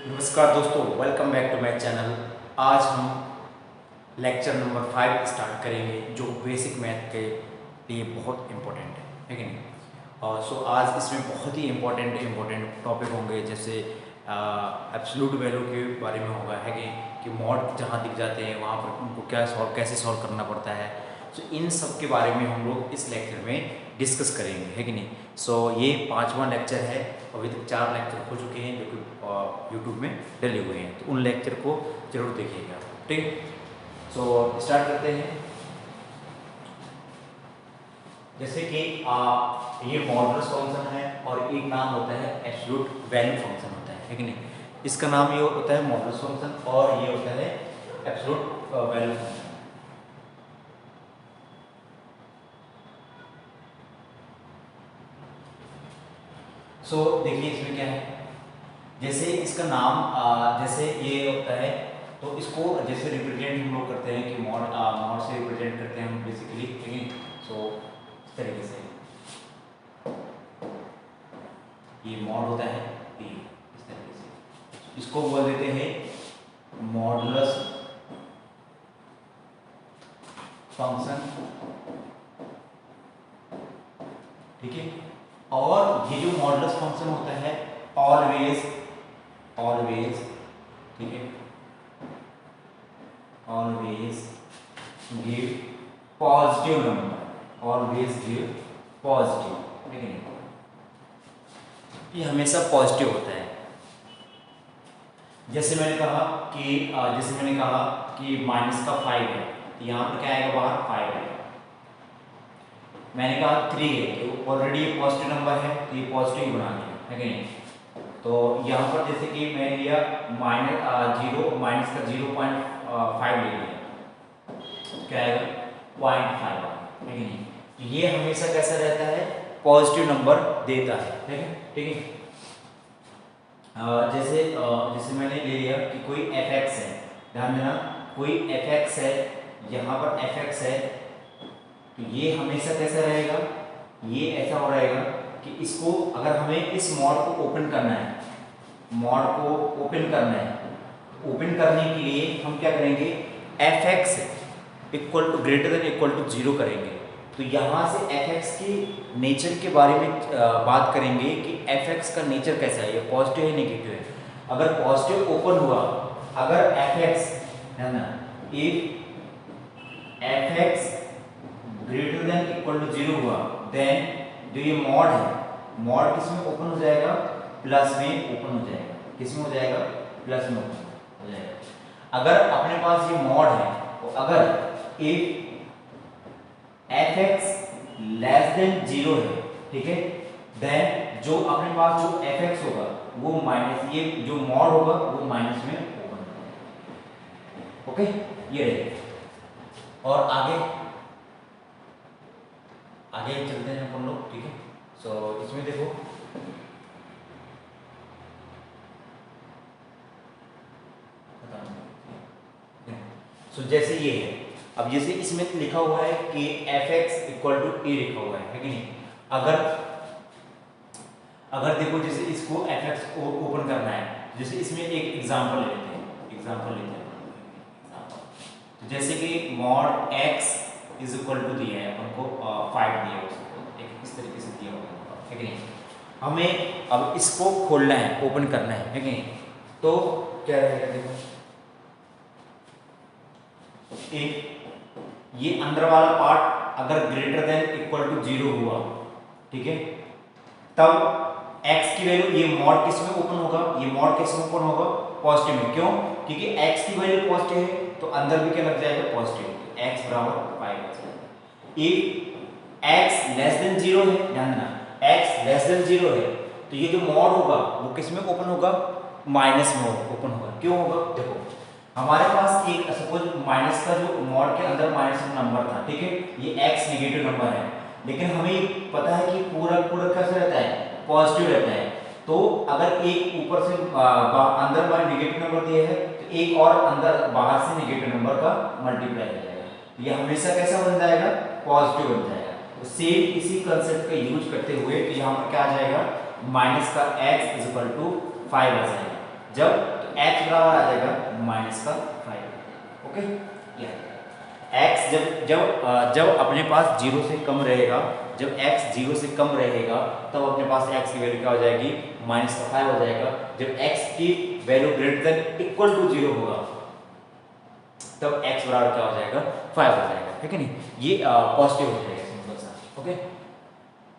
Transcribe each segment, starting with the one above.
नमस्कार दोस्तों, welcome back to my channel. आज हम लेक्चर नंबर 5 स्टार्ट करेंगे जो बेसिक मैथ के लिए बहुत इम्पोर्टेंट है कि नहीं। और सो आज इसमें बहुत ही इम्पोर्टेंट टॉपिक होंगे, जैसे एब्सोल्यूट वैल्यू के बारे में होगा है कि मॉड जहाँ दिख जाते हैं वहाँ पर उनको कैसे सॉल्व करना पड़ता है। सो इन सब के बारे में हम लोग इस लेक्चर में डिस्कस करेंगे है कि नहीं। सो ये 5वां लेक्चर है। अभी तक 4 लेक्चर हो चुके हैं जो कि यूट्यूब में डले हुए हैं, तो उन लेक्चर को जरूर देखिएगा। ठीक, सो स्टार्ट करते हैं। जैसे कि ये मॉडुलस फंक्शन है और एक नाम होता है एब्सोल्यूट वैल्यू फंक्शन होता है कि नहीं। इसका नाम ये होता है मॉडुलस फंक्शन और ये होता है एब्सोल्यूट वैल्यू फंक्शन। सो देखिए इसमें क्या है, जैसे इसका नाम जैसे ये होता है, तो इसको जैसे रिप्रेजेंट हम लोग करते हैं कि मॉड से रिप्रेजेंट करते हैं हम बेसिकली, ठीक है। सो इस तरीके से ये मॉड होता है, ये इस तरीके से इसको बोल देते हैं मॉडुलस फंक्शन, ठीक है। और ये जो मॉडुलस फंक्शन होता है ऑलवेज, ठीक है, always give positive number, always give positive, ठीक है। ये हमेशा पॉजिटिव होता है। जैसे मैंने कहा कि माइनस का 5 है, तो यहाँ पर क्या आएगा, बाहर 5 है। मैंने कहा 3 है, तो ऑलरेडी ये पॉजिटिव नंबर है, तो ये पॉजिटिव बना दिया है कि नहीं। तो यहाँ पर जैसे कि मैंने लिया माइनस का 0.5 ले लिया, क्या आएगा 0.5, है कि नहीं। तो ये हमेशा कैसा रहता है, पॉजिटिव नंबर देता है, ठीक है। जैसे मैंने ले लिया कि कोई fx है, ध्यान देना, कोई fx है, यहाँ पर fx है, तो ये हमेशा कैसा रहेगा, ये ऐसा हो रहेगा कि इसको अगर हमें इस मॉड को ओपन करना है, ओपन करने के लिए हम क्या करेंगे, fx equal to greater than equal to 0 करेंगे। तो यहाँ से fx की नेचर के बारे में बात करेंगे कि fx का नेचर कैसा है, ये पॉजिटिव है नेगेटिव है। अगर पॉजिटिव ओपन हुआ, अगर fx है ना, if fx greater than equal to 0 हुआ, देन जो ये मॉड है, मॉड किस में ओपन हो जाएगा, प्लस में ओपन हो जाएगा। किस में हो जाएगा, प्लस में ओपन हो जाएगा। अगर अपने पास ये मॉड है, तो अगर इफ fx लेस देन 0 है, ठीक है, देन जो अपने पास जो fx होगा वो माइनस, ये जो मॉड होगा वो माइनस में ओपन हो जाएगा। ओके, ये रहेगा। और आगे चलते हैं अपन लोग, ठीक है। सो इसमें देखो, जैसे ये है, अब जैसे इसमें लिखा हुआ है कि fx इक्वल टू a लिखा हुआ है कि नहीं। अगर देखो, जैसे इसको fx को ओपन करना है, जैसे इसमें एक एग्जांपल लेते हैं। तो जैसे कि mod x is equal to दिया है अपन को 5 दिया है, उसको एक इस तरीके से दिया हुआ है कि नहीं। हमें अब इसको खोलना है, ओपन करना है कि नहीं। तो क्या रहेगा, देखो, ये अंदर वाला पार्ट अगर ग्रेटर देन इक्वल टू 0 हुआ, ठीक है, तब x की वैल्यू, ये मॉड किस में ओपन होगा, ये मॉड किस में ओपन होगा, पॉजिटिव में। क्यों, क्योंकि x की वैल्यू पॉजिटिव है, तो अंदर भी क्या लग जाएगा, पॉजिटिव, x बराबर 5 हो जाएगा। इफ x लेस देन 0 है, ध्यान देना, x लेस देन 0 है, तो ये जो मॉड होगा वो किस में ओपन होगा, माइनस में ओपन होगा। क्यों होगा, देखो, हमारे पास एक सपोज माइनस का जो मॉड के अंदर माइनस नंबर था, ठीक है, ये x नेगेटिव नंबर है, लेकिन हमें पता है कि पूरा कैसा रहता है, पॉजिटिव रहता है। तो अगर एक ऊपर से अंदर बाहर नेगेटिव नंबर दिया है, तो एक और अंदर बाहर से नेगेटिव नंबर का मल्टीप्लाई हो जाएगा, तो ये हमेशा कैसा बन जाएगा, पॉजिटिव बन जाएगा। तो सेम इसी कंसेप्ट का यूज करते हुए, तो यहाँ पर क्या आ जाएगा, माइनस का x इज इक्वल टू 5 आ जाएगा। जब x बराबर आ जाएगा माइनस का 5। ओके, x जब अपने पास 0 से कम रहेगा, जब x 0 से कम रहेगा तब अपने पास x की वैल्यू क्या हो जाएगी, माइनस का 5 हो जाएगा। जब x की value greater than equal to 0 होगा तब x बराबर क्या हो जाएगा, 5 हो जाएगा, ठीक है नहीं, ये पॉजिटिव हो जाएगा, सिंपल सा। ओके,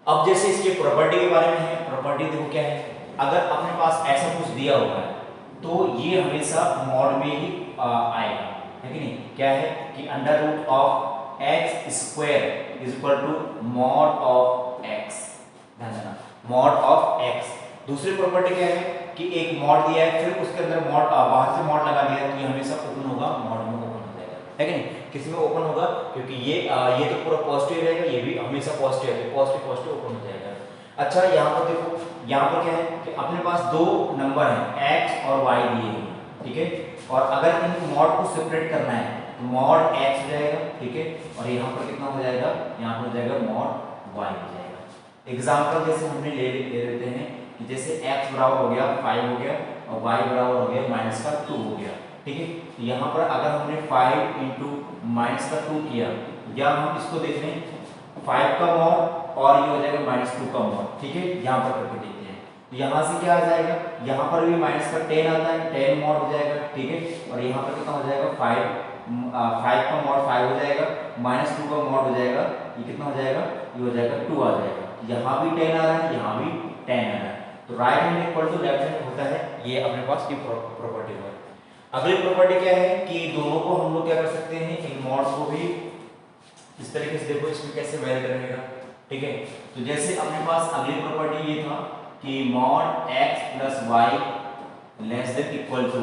अब जैसे इसके प्रॉपर्टी के बारे में है, प्रॉपर्टी देखो क्या है, अगर अपने पास ऐसा कुछ दिया हुआ है तो ये हमेशा मॉड में ही आएगा, है कि नहीं। क्या है कि under root of x square is equal to mod of x, ध्यान देना, मॉड ऑफ एक्स। दूसरी प्रॉपर्टी क्या है कि एक मॉड दिया है, फिर उसके अंदर मॉड बाहर से मॉड लगा दिया है तो ये हमेशा ओपन होगा, मॉड में ओपन हो जाएगा, है कि नहीं, किसी में ओपन होगा, क्योंकि ये तो पूरा पॉजिटिव रहेगा, ये भी हमेशा पॉजिटिव है, पॉजिटिव पॉजिटिव ओपन हो जाएगा। अच्छा, यहाँ पर देखो, यहाँ पर क्या है कि अपने पास दो नंबर हैं x और y दिए हैं, ठीक है, और अगर इन मॉड को सेपरेट करना है तो मॉड x हो जाएगा, ठीक है, और यहाँ पर कितना हो जाएगा, यहाँ पर हो जाएगा मॉड y हो जाएगा। एग्जाम्पल जैसे हमने ले लेते हैं कि जैसे x बराबर हो गया 5 हो गया और y बराबर हो गया माइनस का 2 हो गया, ठीक है। तो यहाँ पर अगर हमने 5 इंटू माइनस का 2 किया, या हम इसको देख लें 5 का मॉड और ये हो जाएगा -2 का मॉड, ठीक है, यहाँ पर करके देखते हैं। तो यहाँ से क्या आ जाएगा, यहाँ पर भी माइनस का 10 आता है, 10 मॉड हो जाएगा, ठीक है, और यहाँ पर कितना हो जाएगा 5 का मॉड 5 हो जाएगा, -2 का मॉड हो जाएगा, ये कितना हो जाएगा, ये हो जाएगा 2 आ जाएगा। यहाँ भी 10 आ रहा है, यहाँ भी 10 आ रहा है, तो right hand equal to left hand होता है, ये अपने पास की प्रॉपर्टी है। अगली प्रॉपर्टी क्या है कि दोनों को हम लोग क्या कर सकते हैं, इन मॉड को भी इस तरीके से, देखो इसमें कैसे वैल्यू रहेगा, ठीक है। तो जैसे अपने पास अगली प्रॉपर्टी ये था कि mod x plus y less than equal to,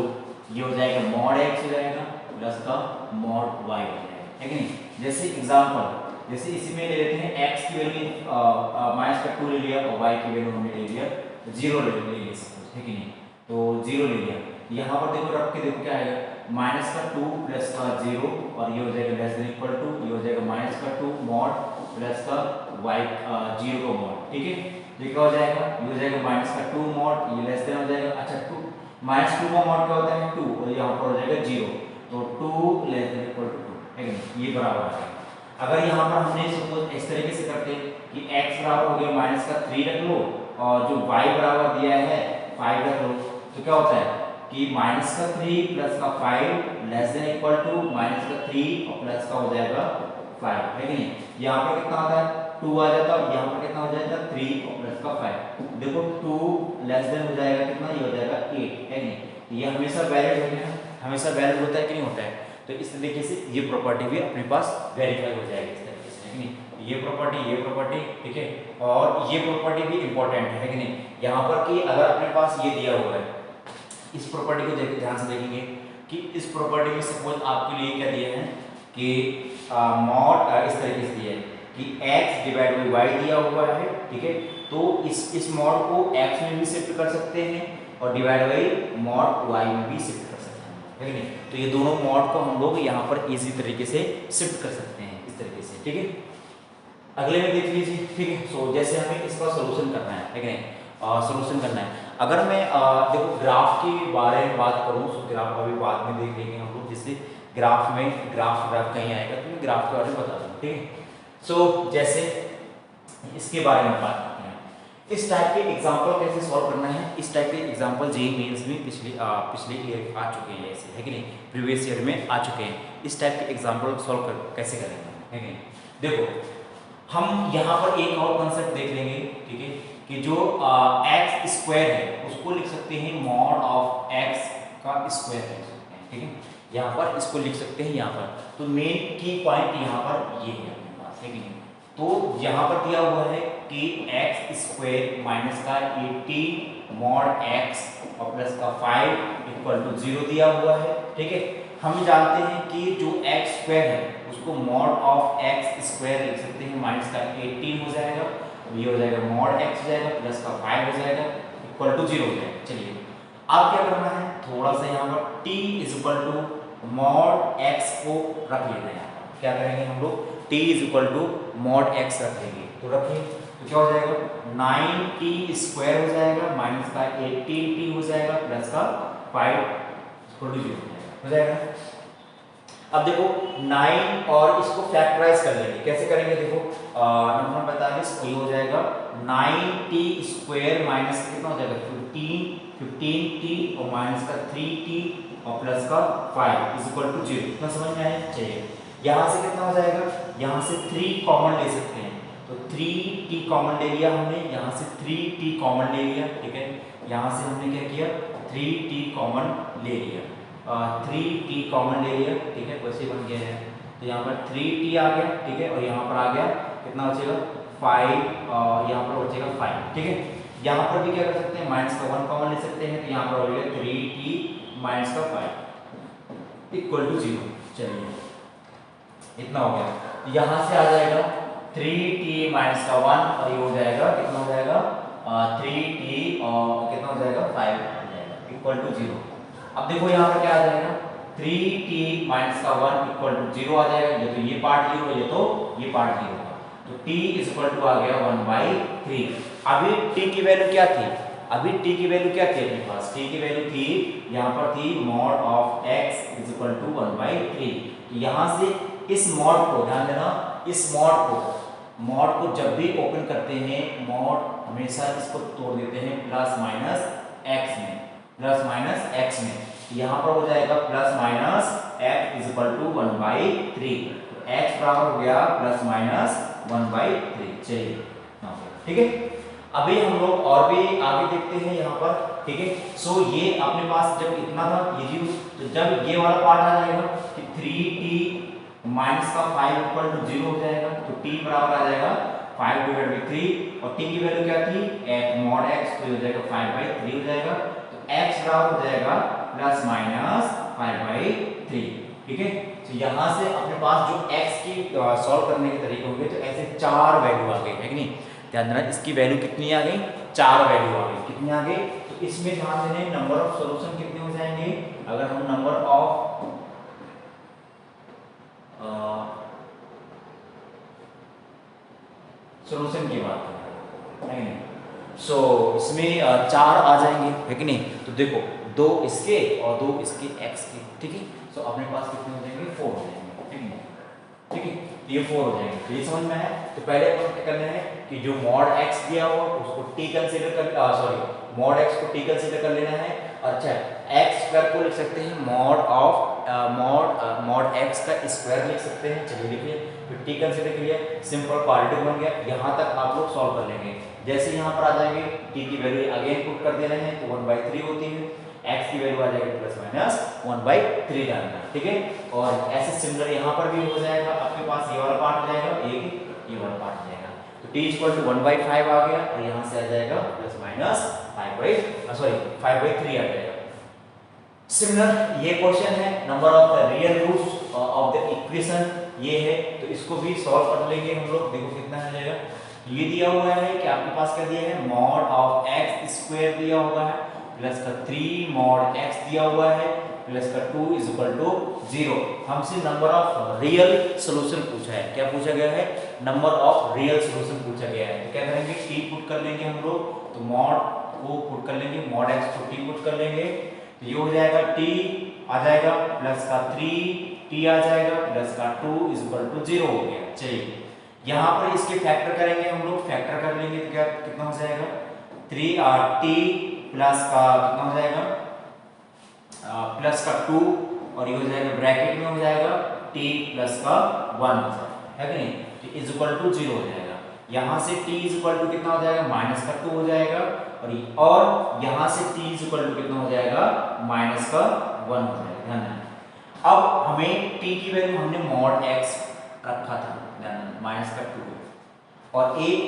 ये हो जाएगा मॉड x हो जाएगा प्लस का मॉड y हो जाएगा, है कि नहीं। जैसे एग्जांपल, जैसे इसी में ले लेते हैं x की वैल्यू -2 ले लिया और y की वैल्यू हमने ले लिया 0 ले लिया सपोज, है कि नहीं, तो 0 ले लिया। यहाँ पर देखो रख के देखो क्या आएगा, -2 प्लस का 0 और ये हो जाएगा लेस देन इक्वल टू, ये हो जाएगा -2 मॉड प्लस का y 0 का मॉड, ठीक है। ये क्या हो जाएगा, ये हो जाएगा -2 मॉड, ये लेस देन हो जाएगा, अच्छा 2 -2 का मॉड क्या होता है 2, और यहाँ पर हो जाएगा 0, तो 2 लेस देन इक्वल टू 2, है कि नहीं, ये बराबर आ जाएगा। अगर यहाँ पर हमने सपोज इस तरीके से करते कि x बराबर हो गया -3 रख लो और जो y बराबर दिया है 5 रख लो, तो क्या होता है कि -3 प्लस का 5 लेस देन इक्वल टू -3 और प्लस का हो जाएगा 5, है कि नहीं। यहाँ पर कितना आता है 2 आ जाता है, यहाँ पर कितना हो जाएगा 3 और प्लस का 5, देखो 2 लेस देन हो जाएगा कितना, ये हो जाएगा 8, है कि नहीं। ये हमेशा वैलिड हो गया, हमेशा वैलिड होता है कि नहीं होता है, तो इस तरीके से ये प्रॉपर्टी भी अपने पास वेरीफाई हो जाएगी इस तरीके से, है कि नहीं। ये प्रॉपर्टी, ठीक है, और ये प्रॉपर्टी भी इंपॉर्टेंट है कि नहीं। यहाँ पर कि अगर अपने पास ये दिया हुआ है, इस प्रॉपर्टी को ध्यान से देखेंगे कि इस प्रॉपर्टी में सपोज आपके लिए क्या दिए हैं कि मॉड इस तरीके से दिया है कि x डिवाइड बाई वाई दिया हुआ है, ठीक है, तो इस मॉड को x में भी शिफ्ट कर सकते हैं और डिवाइड बाई मॉड y में भी शिफ्ट कर सकते हैं, है कि नहीं। तो ये दोनों मॉड को हम लोग यहाँ पर इजी तरीके से शिफ्ट कर सकते हैं इस तरीके से, ठीक है। अगले में देख लीजिए, ठीक है। सो जैसे हमें इसका सोल्यूशन करना है कि नहीं, सोल्यूशन करना है। अगर मैं देखो ग्राफ के बारे में बात करूँ तो ग्राफ अभी बाद में देख लेंगे हम लोग, जिससे ग्राफ कहीं आएगा तो मैं ग्राफ के बारे में बता दूँ, ठीक है। सो जैसे इसके बारे में बात करते हैं, इस टाइप के एग्जाम्पल कैसे सॉल्व करना है, इस टाइप के एग्जाम्पल जेईई मेंस में पिछले ईयर आ चुके हैं, ऐसे है कि नहीं, प्रीवियस ईयर में आ चुके हैं। इस टाइप के एग्जाम्पल सॉल्व कैसे करेंगे, है कि नहीं। देखो हम यहाँ पर एक और कंसेप्ट देख लेंगे, ठीक है, कि जो एक्स स्क्वायर है उसको लिख सकते हैं मॉड ऑफ एक्स का स्क्वायर लिख सकते हैं, ठीक है, यहाँ पर इसको लिख सकते हैं यहाँ पर। तो मेन की पॉइंट यहाँ पर ये है अपने पास, है कि नहीं। तो यहाँ पर दिया हुआ है कि एक्स स्क्वायर माइनस का 18 मॉड एक्स और प्लस का 5 इक्वल टू 0 दिया हुआ है, ठीक है। हम जानते हैं कि जो एक्स स्क्वायर है उसको मॉड ऑफ एक्स स्क्वायर लिख सकते हैं, माइनस का 18 हो जाएगा, ये हो जाएगा मॉड x हो जाएगा प्लस का 5 हो जाएगा इक्वल टू 0 हो जाएगा। चलिए अब क्या करना है, थोड़ा सा यहाँ पर t is equal to mod x को रख लेना है। क्या करेंगे हम लोग, t is equal to mod x रख लेंगे, तो रखिए, तो क्या हो जाएगा 9t स्क्वायर हो जाएगा माइनस का 18t हो जाएगा प्लस का 5 इक्वल टू 0 हो जाएगा। अब देखो 9 और इसको फैक्टराइज कर लेंगे, कैसे करेंगे देखो नंबर 45 ये हो जाएगा 9t² माइनस कितना हो जाएगा 15t और माइनस का 3t और प्लस का 5 इज इक्वल टू 0। इतना समझ में आया चाहिए। यहाँ से कितना हो जाएगा, यहाँ से 3 कॉमन ले सकते हैं, तो 3t कॉमन ले लिया हमने, यहाँ से 3t कॉमन ले लिया, ठीक है। यहाँ से हमने क्या किया 3t कॉमन ले लिया, 3t कॉमन ले लिया, ठीक है, वैसे बन गया है। तो यहाँ पर 3t आ गया, ठीक है, और यहाँ पर आ गया कितना बचेगा 5, यहाँ पर बचेगा 5, ठीक है। यहाँ पर भी क्या कर सकते हैं माइनस का 1 कॉमन ले सकते हैं, तो यहाँ पर हो गया 3t माइनस का 5 इक्वल टू 0। चलिए इतना हो गया। यहाँ से आ जाएगा 3t माइनस का 1 और ये हो जाएगा कितना हो जाएगा 3t और कितना हो जाएगा 5 हो जाएगा इक्वल टू 0। अब देखो यहाँ पर क्या आ जाएगा 3t माइनस का 1 इक्वल टू 0 आ जाएगा, ये तो ये पार्ट 0 है, ये तो ये पार्ट 0 है, तो t इज इक्वल टू आ गया 1/3। अभी t की वैल्यू क्या थी, अभी t की वैल्यू क्या थी अपने पास, t की वैल्यू थी यहाँ पर थी mod of x is equal to 1/3। यहाँ से इस मॉड को ध्यान देना, इस मॉड को जब भी ओपन करते हैं मॉड हमेशा इसको तोड़ देते हैं प्लस माइनस x में, प्लस माइनस x में। यहाँ पर हो जाएगा plus minus x is equal to 1/3, तो x बराबर हो गया प्लस माइनस 1/3। चलिए ठीक है। अभी हम लोग और भी आगे देखते हैं यहाँ पर, ठीक है। सो ये अपने पास जब इतना था ये 0, तो जब ये वाला पार्ट आ जाएगा कि 3t माइनस का 5 इक्वल टू 0 हो जाएगा, तो t बराबर आ जाएगा 5/3 और t की वैल्यू क्या थी mod x, तो हो जाएगा 5/3 हो जाएगा, तो x बराबर हो जाएगा प्लस माइनस 5/3, ठीक है। तो यहाँ से अपने पास जो x की सॉल्व करने के तरीके होंगे, तो ऐसे 4 वैल्यू आ गई है कि नहीं, ध्यान देना इसकी वैल्यू कितनी आ गई 4 वैल्यू आ गई, कितनी आ गई, तो इसमें ध्यान देना नंबर ऑफ सॉल्यूशन कितने हो जाएंगे, अगर हम नंबर ऑफ सॉल्यूशन की बात करें है नहीं, सो इसमें 4 आ जाएंगे है कि नहीं। तो देखो 2 इसके और 2 इसके x के, ठीक है। सो अपने पास कितने हो जाएंगे 4 हो जाएंगे, ठीक है, ठीक है, ये 4 हो जाएंगे। तो ये समझ में आया। तो पहले अपन क्या करना है कि जो mod x दिया हुआ उसको t कंसीडर कर mod x को t कंसीडर कर लेना है। अच्छा x स्क्वायर को लिख सकते हैं mod x का स्क्वायर लिख सकते हैं। चलिए लिखिए, फिर t कंसीडर किया, सिंपल क्वाड्रेटिक बन गया। यहाँ तक आप लोग सॉल्व कर लेंगे। जैसे यहाँ पर आ जाएंगे t की वैल्यू अगेन पुट कर दे रहे हैं, तो 1/3 होती है, x की वैल्यू आ जाएगी प्लस माइनस 1/3 डालना, ठीक है। और ऐसे सिमिलर यहाँ पर भी हो जाएगा, आपके पास ये वाला पार्ट हो जाएगा, ये वाला पार्ट हो जाएगा, तो t इक्वल टू 1/5 आ गया और यहाँ से आ जाएगा प्लस माइनस 5/3 आ जाएगा। सिमिलर ये क्वेश्चन है, number of the real roots of the equation ये है, तो इसको भी सॉल्व कर लेंगे हम लोग। देखो कितना आ जाएगा, ये दिया हुआ है कि आपके पास क्या दिया है mod ऑफ x स्क्वायर दिया हुआ है, प्लस का 3 mod x दिया हुआ है, प्लस का 2 इज इक्वल टू 0। हमसे नंबर ऑफ रियल सॉल्यूशन पूछा है, क्या पूछा गया है नंबर ऑफ रियल सॉल्यूशन पूछा गया है। तो क्या करेंगे t पुट कर लेंगे हम लोग, तो mod को पुट कर लेंगे, mod x को t पुट कर लेंगे, तो ये हो जाएगा t आ जाएगा प्लस का 3t आ जाएगा प्लस का 2 इज इक्वल टू 0 हो गया। चलिए यहाँ पर इसके फैक्टर करेंगे हम लोग, फैक्टर कर लेंगे तो क्या कितना हो जाएगा 3t प्लस का कितना हो जाएगा प्लस का 2 और ये हो जाएगा ब्रैकेट में हो जाएगा t प्लस का 1 हो जाएगा, है कि नहीं, तो इज इक्वल टू 0 हो जाएगा। यहाँ से t इज इक्वल टू कितना हो जाएगा माइनस का 2 हो जाएगा, और यहाँ से t इज इक्वल टू कितना हो जाएगा माइनस का 1 हो जाएगा। ध्यान देना, अब हमें t की वैल्यू हमने mod x रखा था, माइनस का 2,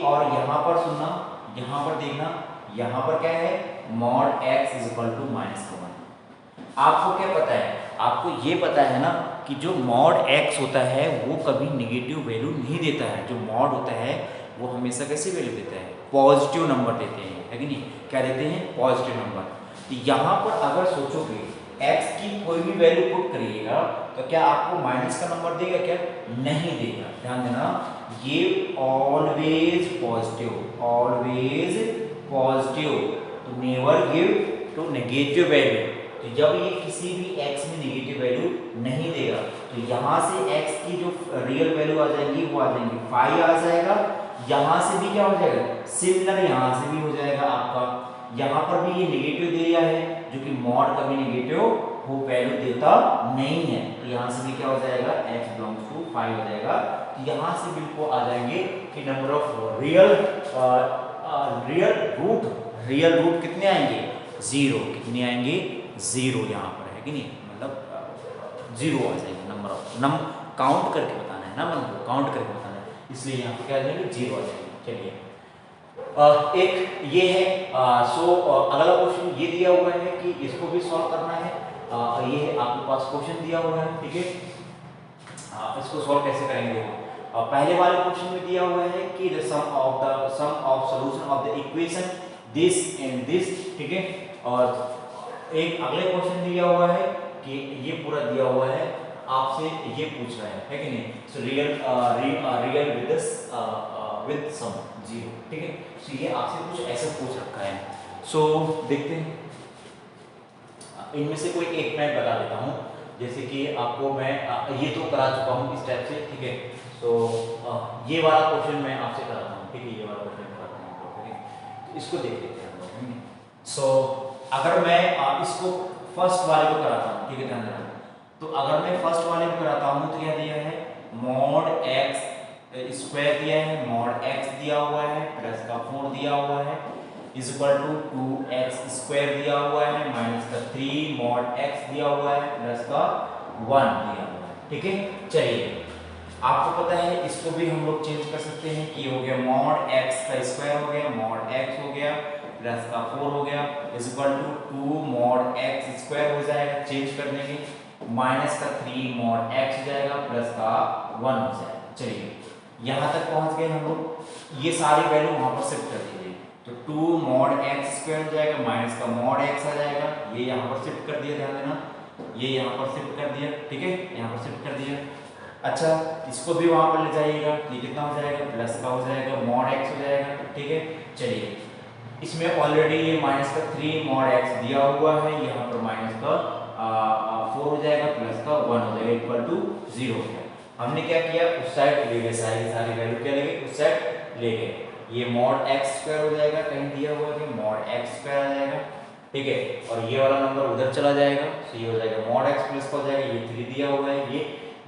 और यहाँ पर सुनना, यहाँ पर देखना, यहाँ पर क्या है mod x is equal to minus का 1। आपको क्या पता है, आपको ये पता है ना कि जो mod x होता है वो कभी नेगेटिव वैल्यू नहीं देता है। जो mod होता है वो हमेशा कैसी वैल्यू देता है पॉजिटिव नंबर देते हैं, है कि नहीं, क्या देते हैं पॉजिटिव नंबर। तो यहाँ पर अगर सोचोगे x की कोई भी वैल्यू पुट करिएगा तो क्या आपको माइनस का नंबर देगा, क्या नहीं देगा। ध्यान देना, ये ऑलवेज पॉजिटिव, तो never give to negative value, तो जब ये किसी भी x में नेगेटिव वैल्यू नहीं देगा तो यहाँ से x की जो रियल वैल्यू आ जाएंगी वो आ जाएंगी 5 आ जाएगा। यहाँ से भी क्या हो जाएगा, सिमिलर यहाँ से भी हो जाएगा आपका। यहाँ पर भी ये नेगेटिव दे दिया है जो कि मॉड कभी नेगेटिव वो वैल्यू देता नहीं है, तो यहाँ से भी क्या हो जाएगा x बिलोंग्स टू 5 हो जाएगा। तो यहाँ से बिल्कुल आ जाएंगे कि नंबर ऑफ रियल रूट कितने आएंगे, 0। कितने आएंगे, 0 यहाँ पर है कि नहीं, मतलब 0 आ जाएंगे। नंबर काउंट करके बताना है ना, मन को काउंट करके बताना है, इसलिए यहाँ पे क्या आ जाएंगे, 0 आ जाएंगे। चलिए एक ये है। अगला क्वेश्चन ये दिया हुआ है कि इसको भी सॉल्व करना है। ये आपके पास क्वेश्चन दिया हुआ है, ठीक है। इसको सॉल्व कैसे करेंगे, पहले वाले क्वेश्चन में दिया हुआ है कि the sum of solution of the equation this and this, ठीक है। और एक अगले क्वेश्चन दिया हुआ है कि ये पूरा दिया हुआ है, आपसे ये पूछ रहा है कि नहीं। सो रियल विद सम 0, ठीक है। सो ये आपसे कुछ ऐसा पूछ रखा है। सो देखते हैं, इनमें से कोई एक मैं बता देता हूँ। जैसे कि आपको मैं ये तो करा चुका हूँ इस टाइप से, ठीक है। सो ये वाला क्वेश्चन मैं आपसे कराता हूँ, ठीक है। ये वाला क्वेश्चन कराता हूँ, ठीक है। तो इसको देख लेते हैं हम लोग। सो अगर मैं इसको फर्स्ट वाले को कराता हूँ, ठीक है, ध्यान देना। तो अगर मैं फर्स्ट वाले को कराता हूँ तो क्या दिया है, मॉड x स्क्वायर दिया है, मॉड x दिया हुआ है, प्लस का 4 दिया हुआ है, is equal to 2x square दिया हुआ है, माइनस का 3 मॉड x दिया हुआ है, प्लस का 1 दिया हुआ है, ठीक है। चलिए आपको पता है इसको भी हम लोग चेंज कर सकते हैं कि हो गया मॉड x का स्क्वायर हो गया, मॉड x हो गया, प्लस का 4 हो गया, is equal to 2 mod x square हो जाएगा, चेंज कर देंगे, माइनस का 3 मॉड x हो जाएगा, प्लस का 1 हो जाएगा। चलिए यहाँ तक पहुँच गए हम लोग, ये सारी वैल्यू वहाँ पर शिफ्ट कर दीजिए। तो 2 मॉड x स्क्वायर हो जाएगा, माइनस का मॉड x आ जाएगा, ये यहाँ पर शिफ्ट कर दिया, ध्यान देना, ये यहाँ पर शिफ्ट कर दिया, ठीक है, यहाँ पर शिफ्ट कर दिया। अच्छा इसको भी वहाँ पर ले जाइएगा, ये कितना हो जाएगा, प्लस का हो जाएगा, मॉड x हो जाएगा, ठीक है। चलिए इसमें ऑलरेडी ये माइनस का 3 मॉड x दिया हुआ है, यहाँ पर माइनस का 4 हो जाएगा, प्लस का 1 हो जाएगा, इक्वल टू 0 हो गया। हमने क्या किया, उस साइड ले गए, सारी वैल्यू क्या ले गए, उस साइड ले गए। ये मॉड x स्क्वायर हो जाएगा, कहीं दिया हुआ है कि मॉड x स्क्वायर आ जाएगा, ठीक है। और ये वाला नंबर उधर चला जाएगा, तो ये हो जाएगा मॉड x प्लस का हो जाएगा, ये 3 दिया हुआ है, ये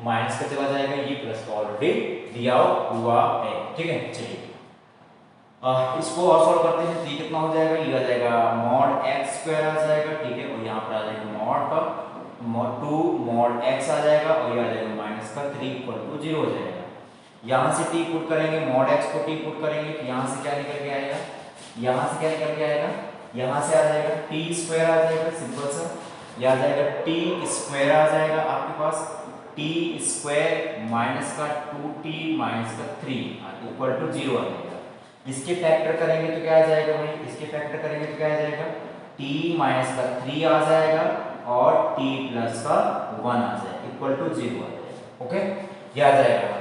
माइनस का चला जाएगा, ये प्लस का ऑलरेडी दिया हुआ है, ठीक है। चलिए इसको और सॉल्व करते हैं, तो ये कितना हो जाएगा, ये आ जाएगा मॉड x स्क्वायर आ जाएगा, ठीक है। और यहाँ पर आ जाएगा मॉड का 2 मॉड x आ जाएगा, और ये आ जाएगा माइनस का 3 इक्वल टू 0 हो जाएगा। यहाँ से t पुट करेंगे, मॉड x को t पुट करेंगे, तो यहाँ से क्या निकल के आएगा, यहाँ से क्या निकल के आएगा, यहाँ से आ जाएगा t स्क्वायर आ जाएगा, सिंपल सा, यह आ जाएगा t स्क्वायर आ जाएगा आपके पास, t स्क्वायर माइनस का 2t माइनस का 3 इक्वल टू 0 आ जाएगा। इसके फैक्टर करेंगे तो क्या आ जाएगा भाई, इसके फैक्टर करेंगे तो क्या आ जाएगा, t माइनस का 3 आ जाएगा और t प्लस का 1 आ जाएगा, इक्वल टू 0 आ जाएगा, ओके, ये आ जाएगा।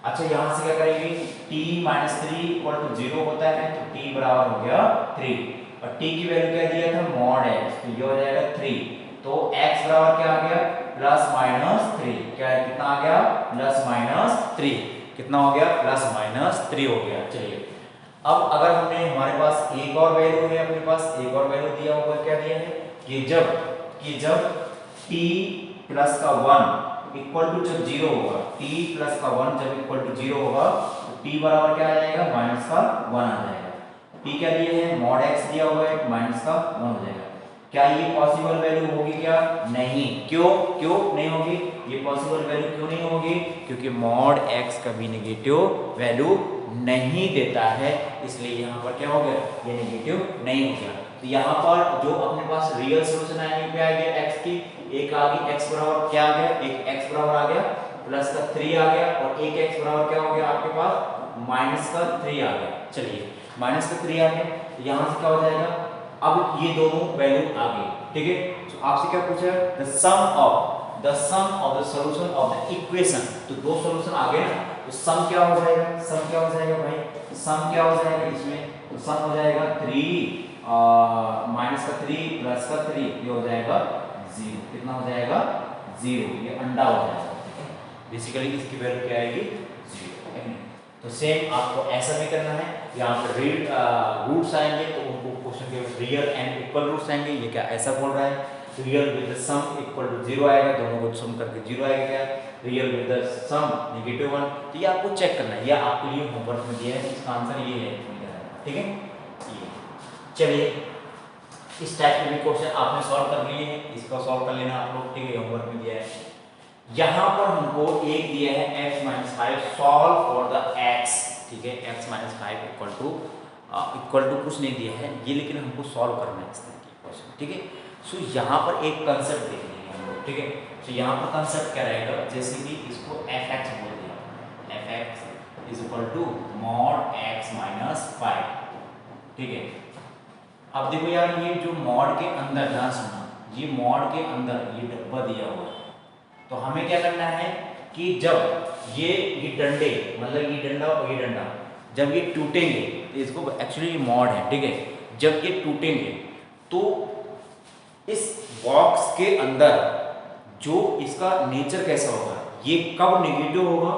अच्छा यहाँ से क्या करेंगे, t माइनस 3 इक्वल टू 0 होता है, तो t बराबर हो गया 3, और t की वैल्यू क्या दिया था, मॉड x, तो ये हो जाएगा 3, तो x बराबर क्या आ गया, प्लस माइनस 3, क्या है, कितना आ गया, प्लस माइनस 3, कितना हो गया, प्लस माइनस 3 हो गया। चलिए अब अगर हमने, हमारे पास एक और वैल्यू है, अपने पास एक और वैल्यू दिया हुआ, क्या दिया है कि जब t प्लस का 1 इक्वल टू जब 0 होगा, t प्लस का 1 जब इक्वल टू 0 होगा, तो t बराबर क्या आ जाएगा, माइनस का 1 आ जाएगा। t क्या दिया है, मॉड x दिया हुआ है, माइनस का 1 हो जाएगा। क्या ये पॉसिबल वैल्यू होगी, क्या नहीं, क्यों नहीं होगी, ये पॉसिबल वैल्यू क्यों नहीं होगी, क्योंकि मॉड x कभी नेगेटिव वैल्यू नहीं देता है, इसलिए यहाँ पर क्या हो गया, ये नेगेटिव नहीं हो गया। तो यहाँ पर जो अपने पास रियल सोल्यूशन आएंगे, क्या आ गया, x की एक आ गई, x बराबर क्या आ गया, एक x बराबर आ गया, प्लस का 3 आ गया, और एक x बराबर क्या हो गया आपके पास, माइनस का 3 आ गया। चलिए माइनस का 3 आ गया, तो यहाँ से क्या हो जाएगा, अब ये दोनों वैल्यू आ गई, ठीक है। तो आपसे क्या पूछा है, the sum of the solution of the equation, तो दो सॉल्यूशन आ गए ना, तो सम क्या हो जाएगा, सम क्या हो जाएगा भाई, सम क्या हो जाएगा इसमें, तो सम हो जाएगा 3 माइनस का 3 प्लस का 3, ये हो जाएगा 0। कितना हो जाएगा? 0। ये अंडा हो जाएगा। बेसिकली इसकी वैल्यू क्या आएगी? 0 है। तो सेम आपको ऐसा भी करना है। यहाँ पर रूट्स आएंगे तो उनको क्वेश्चन के रियल एंड इक्वल रूट्स आएंगे। ये क्या ऐसा बोल रहा है? Real with sum equal to 0 आएगा, दोनों को सम करके 0 आएगा। क्या? Real with sum -1। तो ये आपको चेक करना है, ये आपके लिए होमवर्क में दिया है, इसका आंसर ये है। ठीक है, ये चलिए इस टाइप के भी क्वेश्चन आपने सॉल्व कर लिए हैं, इसका सॉल्व कर लेना आप लोग। ठीक है, होमवर्क में दिया है। यहाँ पर हमको एक दिया है x-5 solve for the x। ठीक है, x-5 इक्वल टू कुछ नहीं दिया है ये, लेकिन हमको सॉल्व करना है इस तरह की क्वेश्चन। ठीक है, सो यहाँ पर एक कंसेप्ट देख लेंगे हम लोग। ठीक है, तो यहाँ पर कंसेप्ट क्या रहेगा? जैसे कि इसको fx बोल दिया, fx is equal to mod x-5। ठीक है, अब देखो यार, ये जो मॉड के अंदर, ध्यान सुनना, ये मॉड के अंदर ये डब्बा दिया हुआ है। तो हमें क्या करना है कि जब ये डंडे, मतलब ये डंडा और ये डंडा जब ये टूटेंगे, तो इसको एक्चुअली मॉड है। ठीक है, जब ये टूटेंगे तो इस बॉक्स के अंदर जो इसका नेचर कैसा होगा, ये कब नेगेटिव होगा,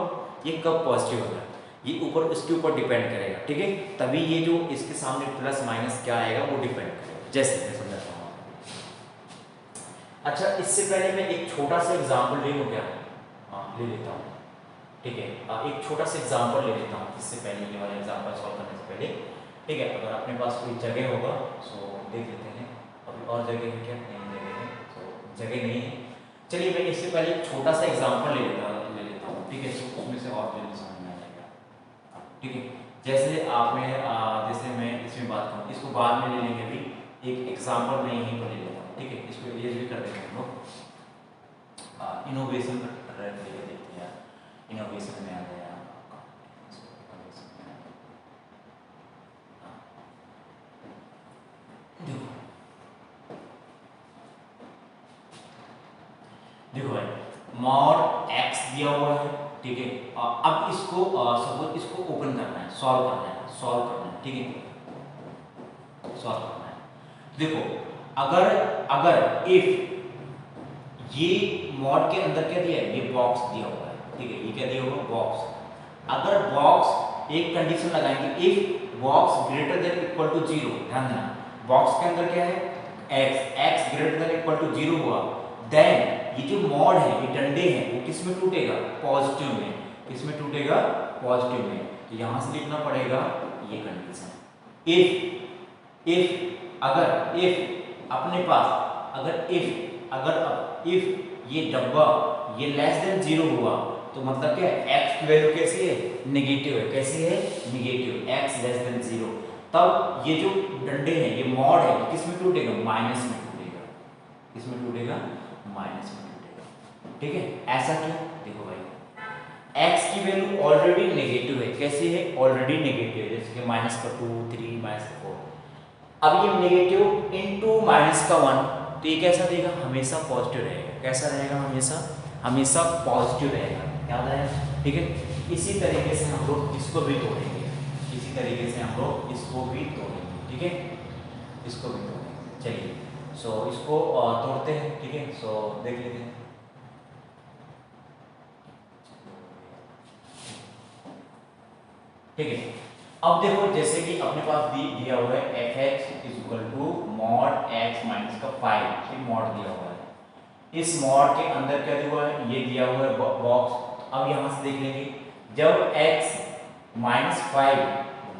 ये कब पॉजिटिव होगा, ये ऊपर इसके ऊपर डिपेंड करेगा। ठीक है, तभी ये जो इसके सामने प्लस माइनस क्या आएगा वो डिपेंड करेगा। जैसे मैं समझाता हूँ। अच्छा, इससे पहले मैं एक छोटा सा एग्जांपल ले लूँ क्या? हाँ, ले लेता हूँ। ठीक है, एक छोटा सा एग्जांपल ले लेता हूँ इससे पहले, ये वाला एग्जांपल सॉल्व करने से पहले। ठीक है, अगर अपने पास कोई जगह होगा सो देख लेते हैं। अभी और जगह है क्या? नहीं जगह है, तो जगह नहीं है। चलिए मैं इससे पहले एक छोटा सा एग्जांपल ले लेता हूँ। ठीक है, तो उसमें से और जल्दी समझ में आ जाएगा। ठीक है, जैसे आपने जैसे मैं इसमें बात करूँ, इसको बाद में ले लेंगे। अभी एक एग्जांपल मैं यहीं पर ले लेता हूँ। ठीक है, इसको ये भी कर देंगे हम लोग। इनोवेशन कर देखते हैं, इनोवेशन में आ गया आपका। देखो भाई, मॉड x दिया हुआ है। ठीक है, अब इसको सपोज इसको ओपन करना है, सॉल्व करना है। ठीक है, सॉल्व करना है। देखो अगर इफ ये मॉड के अंदर क्या दिया है, ये बॉक्स दिया हुआ है। ठीक है, ये क्या दिया हुआ है? बॉक्स। अगर बॉक्स, एक कंडीशन लगाएंगे, if box greater than equal to 0। ध्यान देना, बॉक्स के अंदर क्या है? x greater than equal to 0 हुआ, देन ये जो मॉड है, ये डंडे हैं, वो किस में टूटेगा? पॉजिटिव में। किस में टूटेगा? पॉजिटिव में। तो यहां से लिखना पड़ेगा ये कंडीशन। इफ अपने पास अगर ये डब्बा ये लेस देन 0 हुआ, तो मतलब क्या है? x की वैल्यू कैसी है? नेगेटिव है। कैसी है? नेगेटिव। x लेस देन 0, तब ये जो डंडे हैं, ये मॉड है, किस में टूटेगा? माइनस में टूटेगा। किस में टूटेगा? माइनस में टूटेगा। ठीक है, ऐसा क्यों? देखो भाई, x की वैल्यू ऑलरेडी नेगेटिव है। कैसी है? ऑलरेडी नेगेटिव है, जैसे कि -2, 3, -4। अब ये नेगेटिव इनटू -1, तो ये कैसा देगा? हमेशा पॉजिटिव रहेगा। कैसा रहेगा? हमेशा पॉजिटिव रहेगा। याद आया? ठीक है, इसी तरीके से हम लोग इसको भी तोड़ेंगे। ठीक है, इसको भी तोड़ेंगे। चलिए, सो इसको तोड़ते हैं। ठीक है, सो देख लेते हैं। ठीक है, अब देखो, जैसे कि अपने पास दिया हुआ है fx is equal to mod x minus का 5। ये मॉड दिया हुआ है। इस मॉड के अंदर क्या दिया हुआ है? ये दिया हुआ है बॉक्स। अब यहां से देख लेंगे, जब x minus 5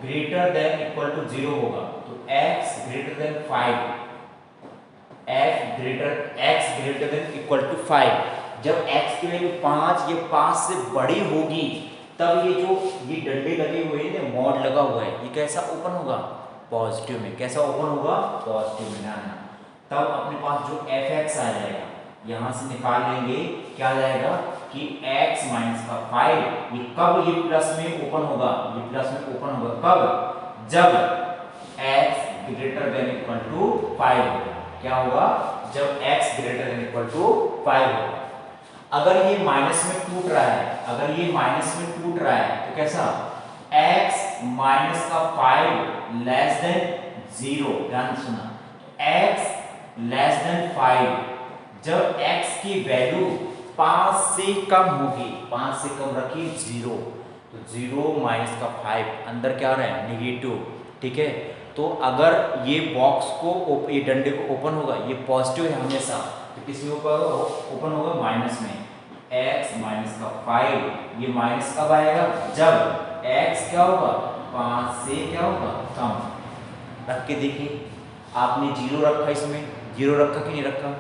greater than equal to 0 होगा, तो x greater than 5, x greater than equal to 5, जब x की वैल्यू 5, ये 5 से बड़ी होगी, तब ये डंडे लगे हुए हैं, मॉड लगा हुआ है, ये कैसा ओपन होगा? पॉजिटिव में। कैसा ओपन होगा? पॉजिटिव में। ना तब अपने पास जो fx आ जाएगा, यहां से निकाल लेंगे, क्या आ जाएगा कि x माइनस का 5, ये कब ये प्लस में ओपन होगा? ये प्लस में ओपन होगा कब? जब x greater than equal to 5 होगा। क्या होगा? जब x greater than equal to 5 होगा। अगर ये माइनस में टूट रहा है, तो कैसा? x माइनस का 5 लेस देन 0, ध्यान सुना, x लेस देन 5, जब x की वैल्यू 5 से कम होगी, 5 से कम रखिए 0, तो 0 माइनस का 5 अंदर क्या आ रहा है नेगेटिव, ठीक है। तो अगर ये बॉक्स को ये डंडे को ओपन होगा, ये पॉजिटिव है हमेशा, तो किस में ओपन होगा माइनस में, x माइनस का 5, ये माइनस कब आएगा जब x क्या होगा 5 से क्या होगा कम। रख के देखिए, आपने 0 रखा, इसमें 0 रखा कि नहीं रखा,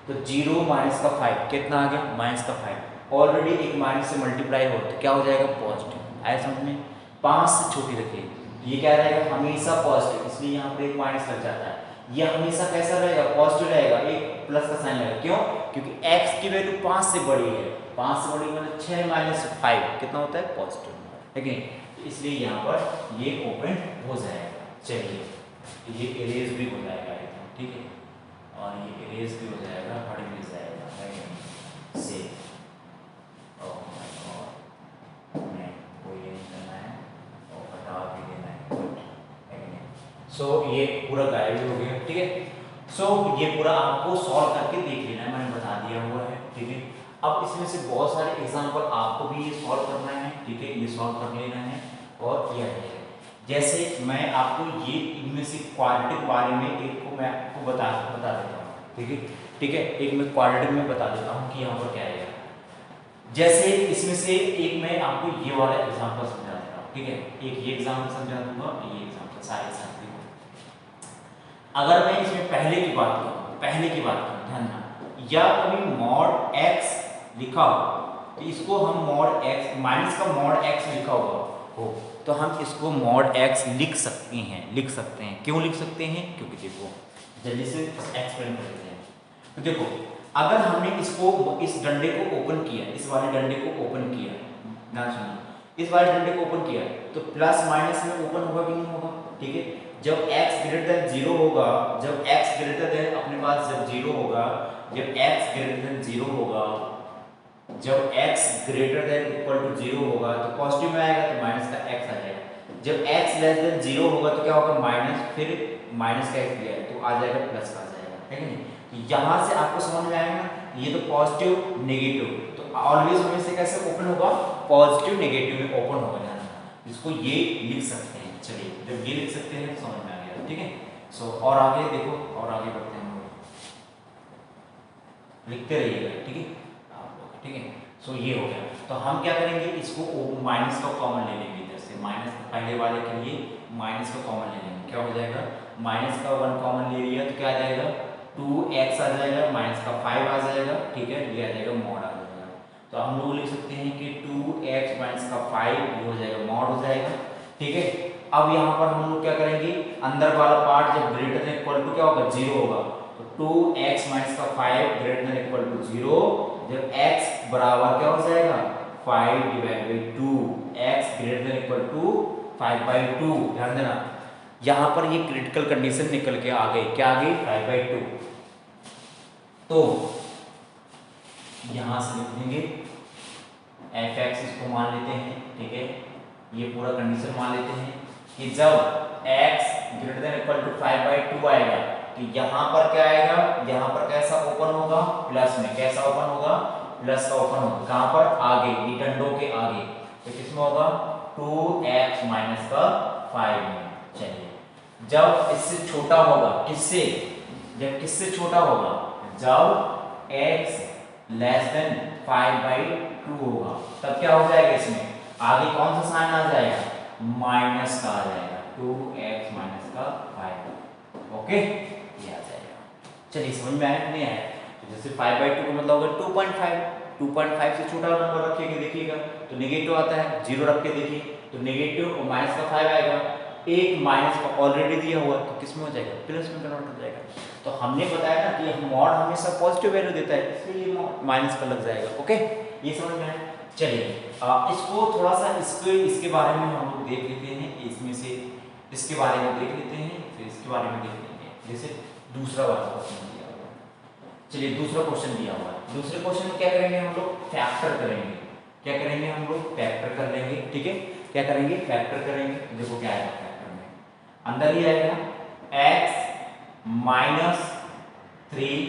तो 0 माइनस का 5 कितना आ गया माइनस का 5, ऑलरेडी एक माइनस से मल्टीप्लाई हो तो क्या हो जाएगा पॉजिटिव, आया समझ में। 5 से छोटी रखिए, ये क्या रहेगा हमेशा पॉजिटिव, इसलिए यहाँ पर एक माइनस लग जाता है, ये हमेशा कैसा रहेगा पॉजिटिव रहेगा, एक प्लस का साइन लगेगा, क्यों, क्योंकि x की वैल्यू 5 से बड़ी है, 5 से बड़ी मतलब 6 माइनस 5 कितना होता है पॉजिटिव, ठीक है, इसलिए यहाँ पर ये ओपन हो जाएगा। चलिए ये इरेज भी हो जाएगा एकदम, ठीक है, और ये इरेज भी हो जाएगा, हट भी जाएगा, है से सो ये पूरा गायब हो गया, ठीक है। सो ये पूरा आपको सॉल्व करके देख लेना है, मैंने बता दिया हुआ है, ठीक है। अब इसमें से बहुत सारे एग्जांपल आपको भी ये सॉल्व करना है, ठीक है, ये सॉल्व कर लेना है और किया जाएगा। जैसे मैं आपको ये इनमें से क्वाड्रेटिक बारे में एक को मैं आपको बता देता हूँ, ठीक है, ठीक है, एक मैं क्वाड्रेटिक में बता देता हूँ कि यहाँ पर क्या है। जैसे इसमें से एक मैं आपको ये वाला एग्जाम्पल समझा देता हूँ, ठीक है, एक ये एग्जाम्पल समझा दूंगा, ये एग्जाम्पल सारे साथ। अगर मैं इसमें पहले की बात करूं ध्यान ना, या कभी मॉड x लिखा हो तो इसको हम मॉड x माइनस का मॉड x लिखा हुआ हो तो हम इसको मॉड x लिख सकते हैं, क्यों लिख सकते हैं, क्योंकि देखो जल्दी से एक्सप्लेन कर देते हैं। तो देखो अगर हमने इसको इस डंडे को ओपन किया, इस वाले डंडे को ओपन किया, ध्यान सुनिए, इस वाले डंडे को ओपन किया तो प्लस माइनस में ओपन होगा कि नहीं होगा, ठीक है। जब x ग्रेटर देन 0 होगा, जब x ग्रेटर देन अपने पास जब 0 होगा, जब x ग्रेटर देन 0 होगा, जब x greater than equal to 0 होगा तो पॉजिटिव में आएगा तो माइनस का x आ जाएगा। जब x लेस देन 0 होगा तो क्या होगा माइनस, फिर माइनस का x दिया है तो आ जाएगा प्लस का आ जाएगा, है कि नहीं। तो यहाँ से आपको समझ में आएगा ना, ये तो पॉजिटिव नेगेटिव, तो ऑलवेज हमेशा कैसे ओपन होगा पॉजिटिव नेगेटिव में ओपन होगा, इसको ये लिख सकते हैं। चलिए जब ये लिख सकते हैं तो समझ में आ गया, ठीक है। सो और आगे देखो, और आगे बढ़ते हैं, लिखते रहिएगा, ठीक है आप लोग, ठीक है। सो ये हो गया, तो हम क्या करेंगे, इसको माइनस का कॉमन ले लेंगे, इधर से माइनस पहले वाले के लिए माइनस का कॉमन ले लेंगे, क्या हो जाएगा माइनस का 1 कॉमन ले लिया तो क्या आ जाएगा 2x आ जाएगा, माइनस का 5 आ जाएगा, ठीक है, ये आ जाएगा मॉड आ जाएगा। तो हम लोग लिख सकते हैं कि 2x माइनस का 5 ये हो जाएगा मॉड हो जाएगा, ठीक है। अब यहाँ पर हम लोग क्या करेंगे, अंदर वाला पार्ट जब ग्रेटर देन इक्वल टू क्या होगा 0 होगा, तो 2x माइनस का 5 ग्रेटर देन इक्वल टू 0, जब x बराबर क्या हो जाएगा 5 divide by 2, x greater than equal to 5/2, ध्यान देना यहाँ पर ये क्रिटिकल कंडीशन निकल के आ गई, क्या आ गई 5/2, तो यहाँ से लिख देंगे f(x) इसको मान लेते हैं, ठीक है, ये पूरा कंडीशन मान लेते हैं कि जब x greater than equal to 5/2 आएगा तो यहाँ पर क्या आएगा, यहाँ पर कैसा ओपन होगा प्लस में, कैसा ओपन होगा प्लस का ओपन होगा, कहाँ पर आगे ये डंडों के आगे, तो किसमें होगा 2x माइनस का 5 में। चलिए जब इससे छोटा होगा, किससे, जब किससे छोटा होगा, जब x लेस देन 5/2 होगा तब क्या हो जाएगा, इसमें आगे कौन सा साइन आ जाएगा माइनस का आ जाएगा, 2x माइनस का 5, ओके ये आ जाएगा। चलिए समझ में आया नहीं आया, तो जैसे 5/2 का मतलब होगा 2.5 से छोटा नंबर रखिएगा, देखिएगा तो नेगेटिव आता है, 0 रख के देखिए तो नेगेटिव और माइनस का 5 आएगा, एक माइनस का ऑलरेडी दिया हुआ तो किस में हो जाएगा प्लस में कन्वर्ट हो जाएगा। तो हमने बताया ना कि मॉड हमेशा पॉजिटिव वैल्यू देता है, इसलिए ये माइनस का लग जाएगा, ओके ये समझ में आया। चलिए इसको थोड़ा सा इसके बारे में हम लोग देख लेते हैं, इसमें से इसके बारे में देख लेते हैं, फिर इसके बारे में देख लेते हैं। जैसे दूसरा वाला क्वेश्चन दिया हुआ है, चलिए दूसरा क्वेश्चन दिया हुआ है, दूसरे क्वेश्चन में क्या करेंगे हम लोग फैक्टर करेंगे, क्या करेंगे हम लोग फैक्टर कर लेंगे, ठीक है, क्या करेंगे फैक्टर करेंगे। देखो क्या आएगा फैक्टर में, अंदर ही आएगा x minus 3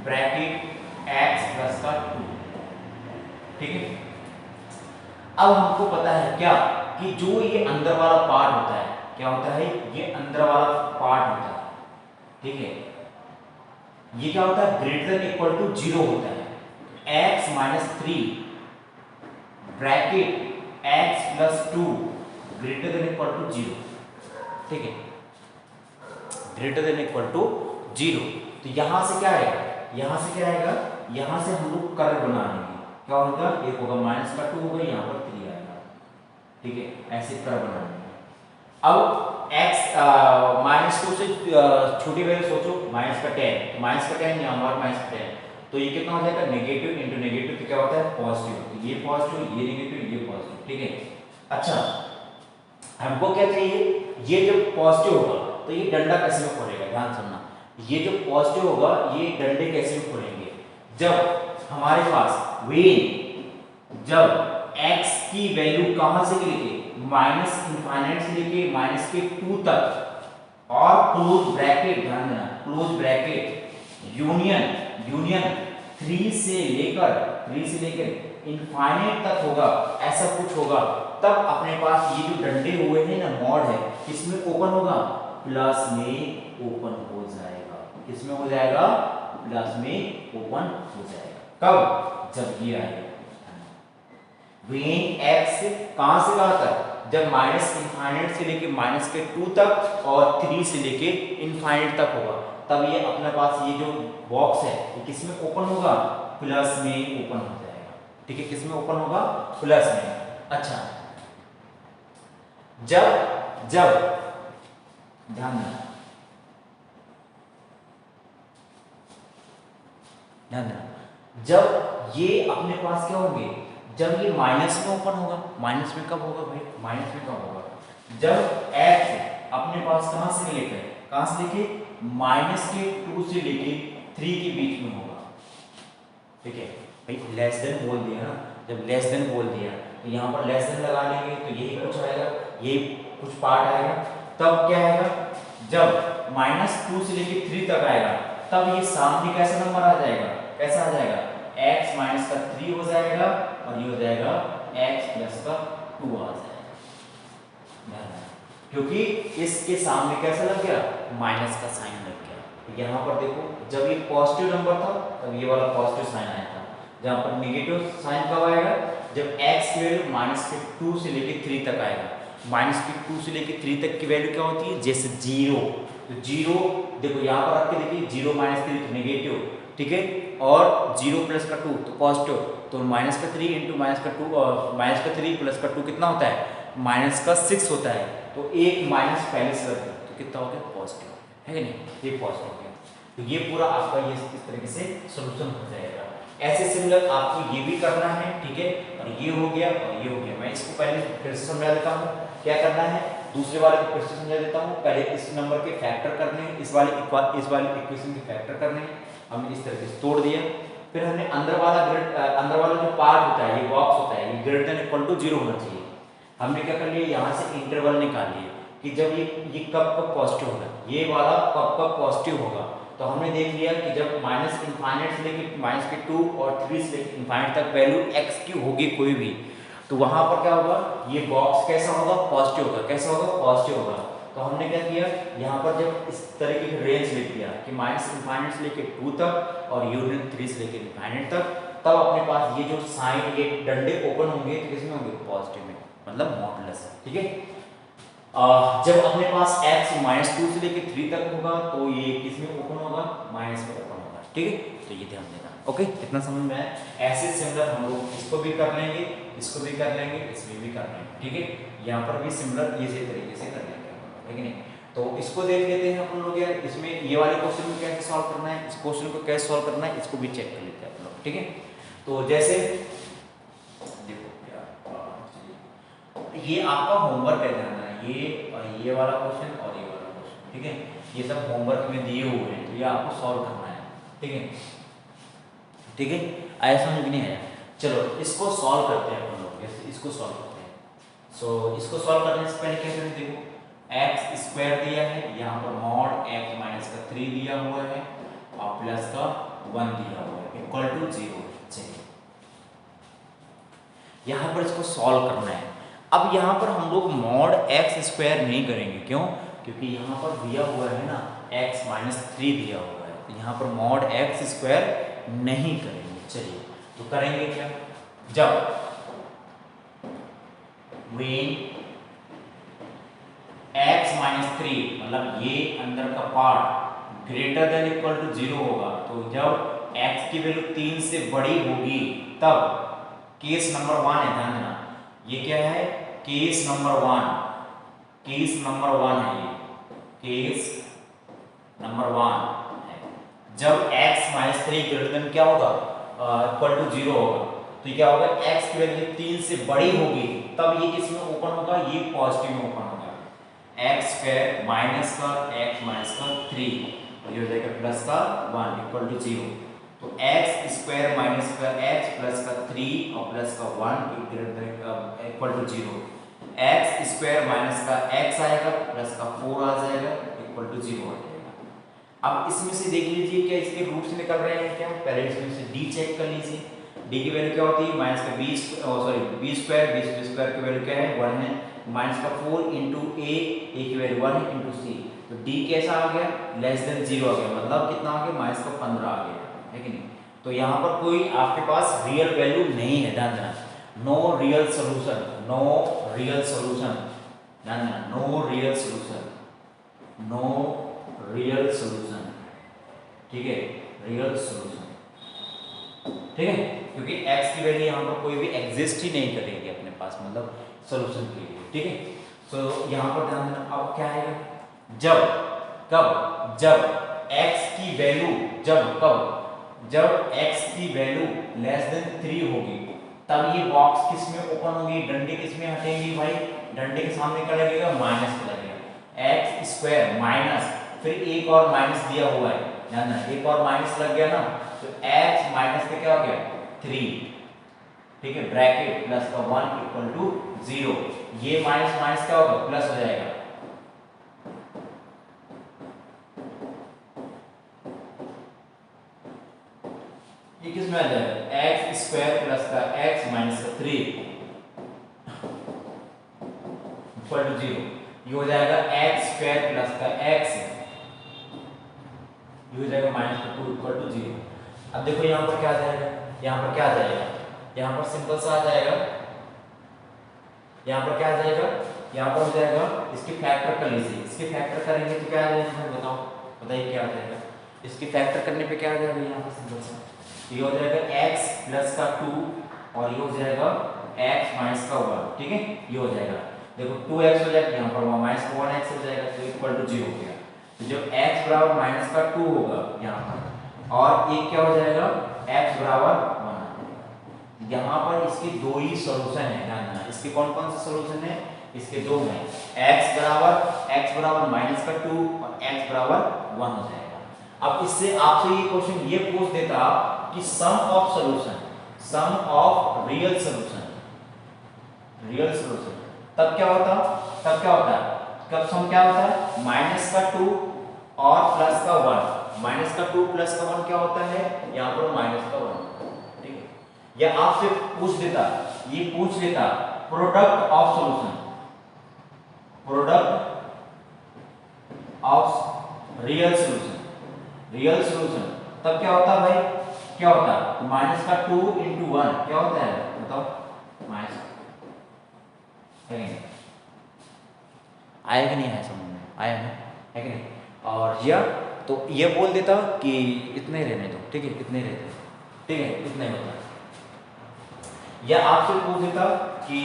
bracket x plus का 2। ठीक है, अब हमको पता है क्या कि जो ये अंदर वाला पार्ट होता है, क्या होता है, ये अंदर वाला पार्ट होता है, ठीक है, ये क्या होता है, ग्रेटर देन इक्वल टू 0 होता है। x minus 3 bracket x plus 2 greater than equal to 0। ठीक है, ग्रेटर देन इक्वल टू 0। तो यहां से क्या आएगा, यहां से क्या आएगा, यहां से हम लोग कर्व बना लेंगे। क्या होगा, एक होगा माइनस का 2 होगा, यहाँ पर 3 आएगा। ठीक है, ऐसे कर्व बना लेंगे। अब x माइनस 2 से छोटी वैल्यू सोचो, माइनस का 10, माइनस का 10 यहाँ पर माइनस का 10, तो ये कितना हो जाएगा, नेगेटिव इंटू नेगेटिव, तो क्या होता है, पॉजिटिव। तो ये पॉजिटिव, ये नेगेटिव, ये पॉजिटिव। ठीक है, अच्छा हमको क्या चाहिए, ये जब पॉजिटिव होगा तो ये डंडा कैसे में खोलेगा, ध्यान सुनना, ये जो पॉजिटिव होगा ये डंडे कैसे में खोलेंगे, जब हमारे पास वेन, जब x की वैल्यू कहां से लेके माइनस इनफाइनाइट से लेके माइनस के 2 तक, और क्लोज ब्रैकेट, ध्यान देना, क्लोज ब्रैकेट यूनियन 3 से लेकर इनफाइनाइट तक होगा, ऐसा कुछ होगा, तब अपने पास ये जो डंडे हुए हैं ना, मॉड है, किसमें ओपन होगा, प्लस में ओपन हो जाएगा। किसमें हो जाएगा, प्लस में ओपन हो जाएगा। कब, जब ये आएगा वेन x कहां से कहां तक, जब माइनस इनफाइनाइट से लेके माइनस के 2 तक और 3 से लेके इनफाइनाइट तक होगा, तब ये अपने पास ये जो बॉक्स है ये किसमें ओपन होगा, प्लस में ओपन हो जाएगा। ठीक है, किसमें ओपन होगा, प्लस में। अच्छा, जब ध्यान देना, जब ये अपने पास क्या होंगे, जब ये माइनस में ओपन होगा, माइनस में कब होगा भाई, माइनस में कब होगा, जब x अपने पास कहां से लेके माइनस के 2 से लेके 3 के बीच में होगा। ठीक है भाई, लेस देन बोल दिया ना, जब लेस देन बोल दिया तो यहाँ पर लेस देन लगा लेंगे, तो यही कुछ आएगा, यही कुछ पार्ट आएगा। तब क्या आएगा, जब माइनस 2 से लेके 3 तक आएगा, तब ये सामने कैसा नंबर आ जाएगा, कैसा आ जाएगा, x माइनस का 3 हो जाएगा, और ये हो जाएगा x प्लस का 2 आ जाएगा, क्योंकि इसके सामने कैसा लग गया, माइनस का साइन लग गया। तो यहाँ पर देखो, जब ये पॉजिटिव नंबर था तब ये वाला पॉजिटिव साइन आया था, जहाँ पर नेगेटिव साइन कब आएगा, जब x की वैल्यू माइनस के 2 से लेके 3 तक आएगा। माइनस के 2 से लेके 3 तक की वैल्यू क्या होती है, जैसे 0, तो 0 देखो यहाँ पर रख के देखिए, 0 माइनस 3 तो नेगेटिव, ठीक है, और 0 प्लस का 2 तो पॉजिटिव, तो माइनस का 3 इंटू माइनस का 2 और माइनस का 3 प्लस का 2 कितना होता है, माइनस का 6 होता है। तो एक माइनस पहले से रख दो, तो कितना हो गया, पॉजिटिव है कि नहीं, ये पॉजिटिव हो गया। तो ये पूरा आपका ये इस तरीके से सोल्यूशन हो जाएगा। ऐसे सिमिलर आपको ये भी करना है, ठीक है, और ये हो गया और ये हो गया। मैं इसको पहले फिर से समझा देता हूँ क्या करना है, दूसरे वाले को फिर से समझा देता हूँ। पहले इस नंबर के फैक्टर करने हैं, इस वाले इक्वेशन के फैक्टर करने हैं, हमने इस तरीके से तोड़ दिया। फिर हमने अंदर वाला जो पार्ट होता है, ये बॉक्स होता है, ये ग्रेटर देन इक्वल टू 0 होना चाहिए। हमने क्या कर लिया, यहाँ से इंटरवल निकाल लिए कि जब ये कब पॉजिटिव होगा, ये वाला कब पॉजिटिव होगा। तो हमने देख लिया कि जब माइनस इनफाइनाइट से लेकर माइनस के 2 और 3 से लेकर इनफाइनाइट तक वैल्यू x की होगी कोई भी, तो वहां पर क्या होगा, ये बॉक्स कैसा होगा, पॉजिटिव होगा। कैसा होगा, पॉजिटिव होगा। तो हमने क्या किया, यहाँ पर जब इस तरीके की रेंज लिख दिया कि माइनस इनफाइनाइट से लेकर 2 तक और यूनियन 3 से लेकर इनफाइनाइट तक, तब अपने पास ये जो साइन, ये डंडे ओपन होंगे तो किसमें होंगे, पॉजिटिव में, मतलब मॉडुलस। ठीक है, जब अपने पास x माइनस 2 से लेकर 3 तक होगा तो ये किसमें ओपन होगा, माइनस में ओपन होगा। ठीक है, तो ये ध्यान देना। ओके, इतना समझ में आया। ऐसे सिमिलर हम लोग इसको भी कर लेंगे, इसको भी कर लेंगे, इसमें भी कर लेंगे। ठीक है, यहाँ पर भी सिमिलर इसी तरीके से कर लेंगे, है कि नहीं। तो इसको देख लेते हैं अपन लोग यार, इसमें ये वाले क्वेश्चन को कैसे सॉल्व करना है, इस क्वेश्चन को कैसे सॉल्व करना है, इसको भी चेक कर लेते हैं अपन लोग। ठीक है, तो जैसे देखो ये आपका होमवर्क है, ध्यान देना, ये वाला क्वेश्चन और ये वाला क्वेश्चन। ठीक है, ये सब होमवर्क में दिए हुए हैं, तो ये आपको सॉल्व करना है। ठीक है, ठीक है, आया समझ में नहीं आया, चलो इसको सॉल्व करते हैं अपन लोग। जैसे इसको सॉल्व करते हैं, सो इसको सॉल्व करने से पहले क्या करें, देखो एक्स स्क्वायर दिया है, यहाँ पर मॉड एक्स माइनस का 3 दिया हुआ है और प्लस का 1 दिया हुआ है इक्वल टू 0। चलिए यहाँ पर इसको सॉल्व करना है। अब यहाँ पर हम लोग मॉड एक्स स्क्वायर नहीं करेंगे, क्यों? क्योंकि यहाँ पर दिया हुआ है ना एक्स माइनस 3 दिया हुआ है, तो यहाँ पर मॉड एक्स स्क्वायर नहीं करेंगे। चलिए तो करेंगे क्या, जब when x माइनस 3 मतलब ये अंदर का part greater than equal to 0 होगा, तो जब x की वैल्यू 3 से बड़ी होगी तब केस नंबर 1 है, ध्यान देना ये क्या है, केस नंबर 1, केस नंबर 1 है, ये केस नंबर 1 है। जब x माइनस 3 ग्रेटर देन क्या होगा, इक्वल टू 0 होगा, तो क्या होगा, x की वैल्यू 3 से बड़ी होगी तब ये किस में ओपन होगा, ये पॉजिटिव में ओपन होगा। एक्स स्क्वायर माइनस का x माइनस का 3, ये हो जाएगा प्लस का 1 इक्वल टू 0। तो एक्स स्क्वायर माइनस का x प्लस का 3 और प्लस का 1 equal to 0। X square minus का x आएगा प्लस का 4 आ जाएगा इक्वल टू 0 आ जाएगा। अब इसमें से देख लीजिए क्या इसके रूट्स निकल रहे हैं क्या, पहले इसमें से d चेक कर लीजिए। d की वैल्यू क्या होती है, माइनस का बी स्क्वायर की वैल्यू क्या है 1 है, माइनस का 4 इंटू a की वैल्यू 1 है इंटू सी, तो d कैसा आ गया, लेस देन 0 आ गया, मतलब कितना आ गया, माइनस का 15 आ गया, है कि नहीं। तो यहाँ पर कोई आपके पास रियल वैल्यू नहीं है, ध्यान देना, no real solution, no real solution, ध्यान देना, no real solution, no real solution, ठीक है, रियल सोल्यूशन, ठीक है, क्योंकि x की वैल्यू यहाँ पर कोई भी एग्जिस्ट ही नहीं करेगी अपने पास, मतलब सोल्यूशन के लिए, ठीक है। सो यहाँ पर ध्यान देना, अब क्या है, जब कब, जब x की वैल्यू, जब कब, जब x की वैल्यू लेस देन 3 होगी तब ये बॉक्स किस में ओपन होगी, डंडे किस में हटेंगी भाई, डंडे के सामने क्या लगेगा, माइनस का लगेगा, एक्स स्क्वायर माइनस, फिर एक और माइनस दिया हुआ है, ध्यान देना एक और माइनस लग गया ना, तो x माइनस का क्या हो गया 3, ठीक है, ब्रैकेट प्लस का 1 इक्वल टू 0, ये माइनस माइनस क्या होगा, प्लस हो जाएगा, ये किस में आ जाएगा, एक्स स्क्वायर प्लस का x माइनस का 3 इक्वल टू 0, ये हो जाएगा एक्स स्क्वायर प्लस का x, ये हो जाएगा माइनस का 2 इक्वल टू 0। अब देखो यहाँ पर क्या आ जाएगा, यहाँ पर क्या आ जाएगा, यहाँ पर सिंपल सा आ जाएगा, यहाँ पर क्या आ जाएगा, यहाँ पर हो जाएगा, इसकी फैक्टर कर लीजिए, इसके फैक्टर करेंगे तो क्या आ जाएगा भाई, बताओ, बताइए क्या आ जाएगा, इसकी फैक्टर करने पे क्या आ जाएगा, यहाँ पर सिंपल सा ये हो जाएगा x प्लस का 2 और ये हो जाएगा x माइनस का 1, ठीक है, ये हो जाएगा, देखो 2x हो जाएगा, यहाँ पर माइनस का 1x हो जाएगा, तो इक्वल टू 0 हो गया। तो जब x बराबर माइनस का 2 होगा यहाँ पर, और एक क्या हो जाएगा, x बराबर 1, यहाँ पर इसके दो ही सोल्यूशन है, ध्यान देना, इसके कौन कौन से सोल्यूशन है, इसके दो हैं, x बराबर माइनस का 2 और x बराबर 1 हो जाएगा। अब इससे आपसे ये क्वेश्चन ये पूछ देता कि sum of solution, sum of real solution, real solution, तब क्या होता, तब क्या होता है, कब सम क्या होता है, माइनस का 2 और प्लस का 1, माइनस का 2 प्लस का 1 क्या होता है, यहाँ पर माइनस का 1, ठीक है। या आपसे पूछ देता, ये पूछ लेता product of solution, product of real solution, real solution, तब क्या होता है भाई, क्या होता है, माइनस का 2 इंटू 1 क्या होता है, बताओ, माइनस, आया कि नहीं आया, समझ में आया ना, है कि नहीं। और यह तो ये बोल देता कि इतने रहने दो, ठीक है, इतने रहते, ठीक है, इतना ही होता। या आपसे पूछ देता कि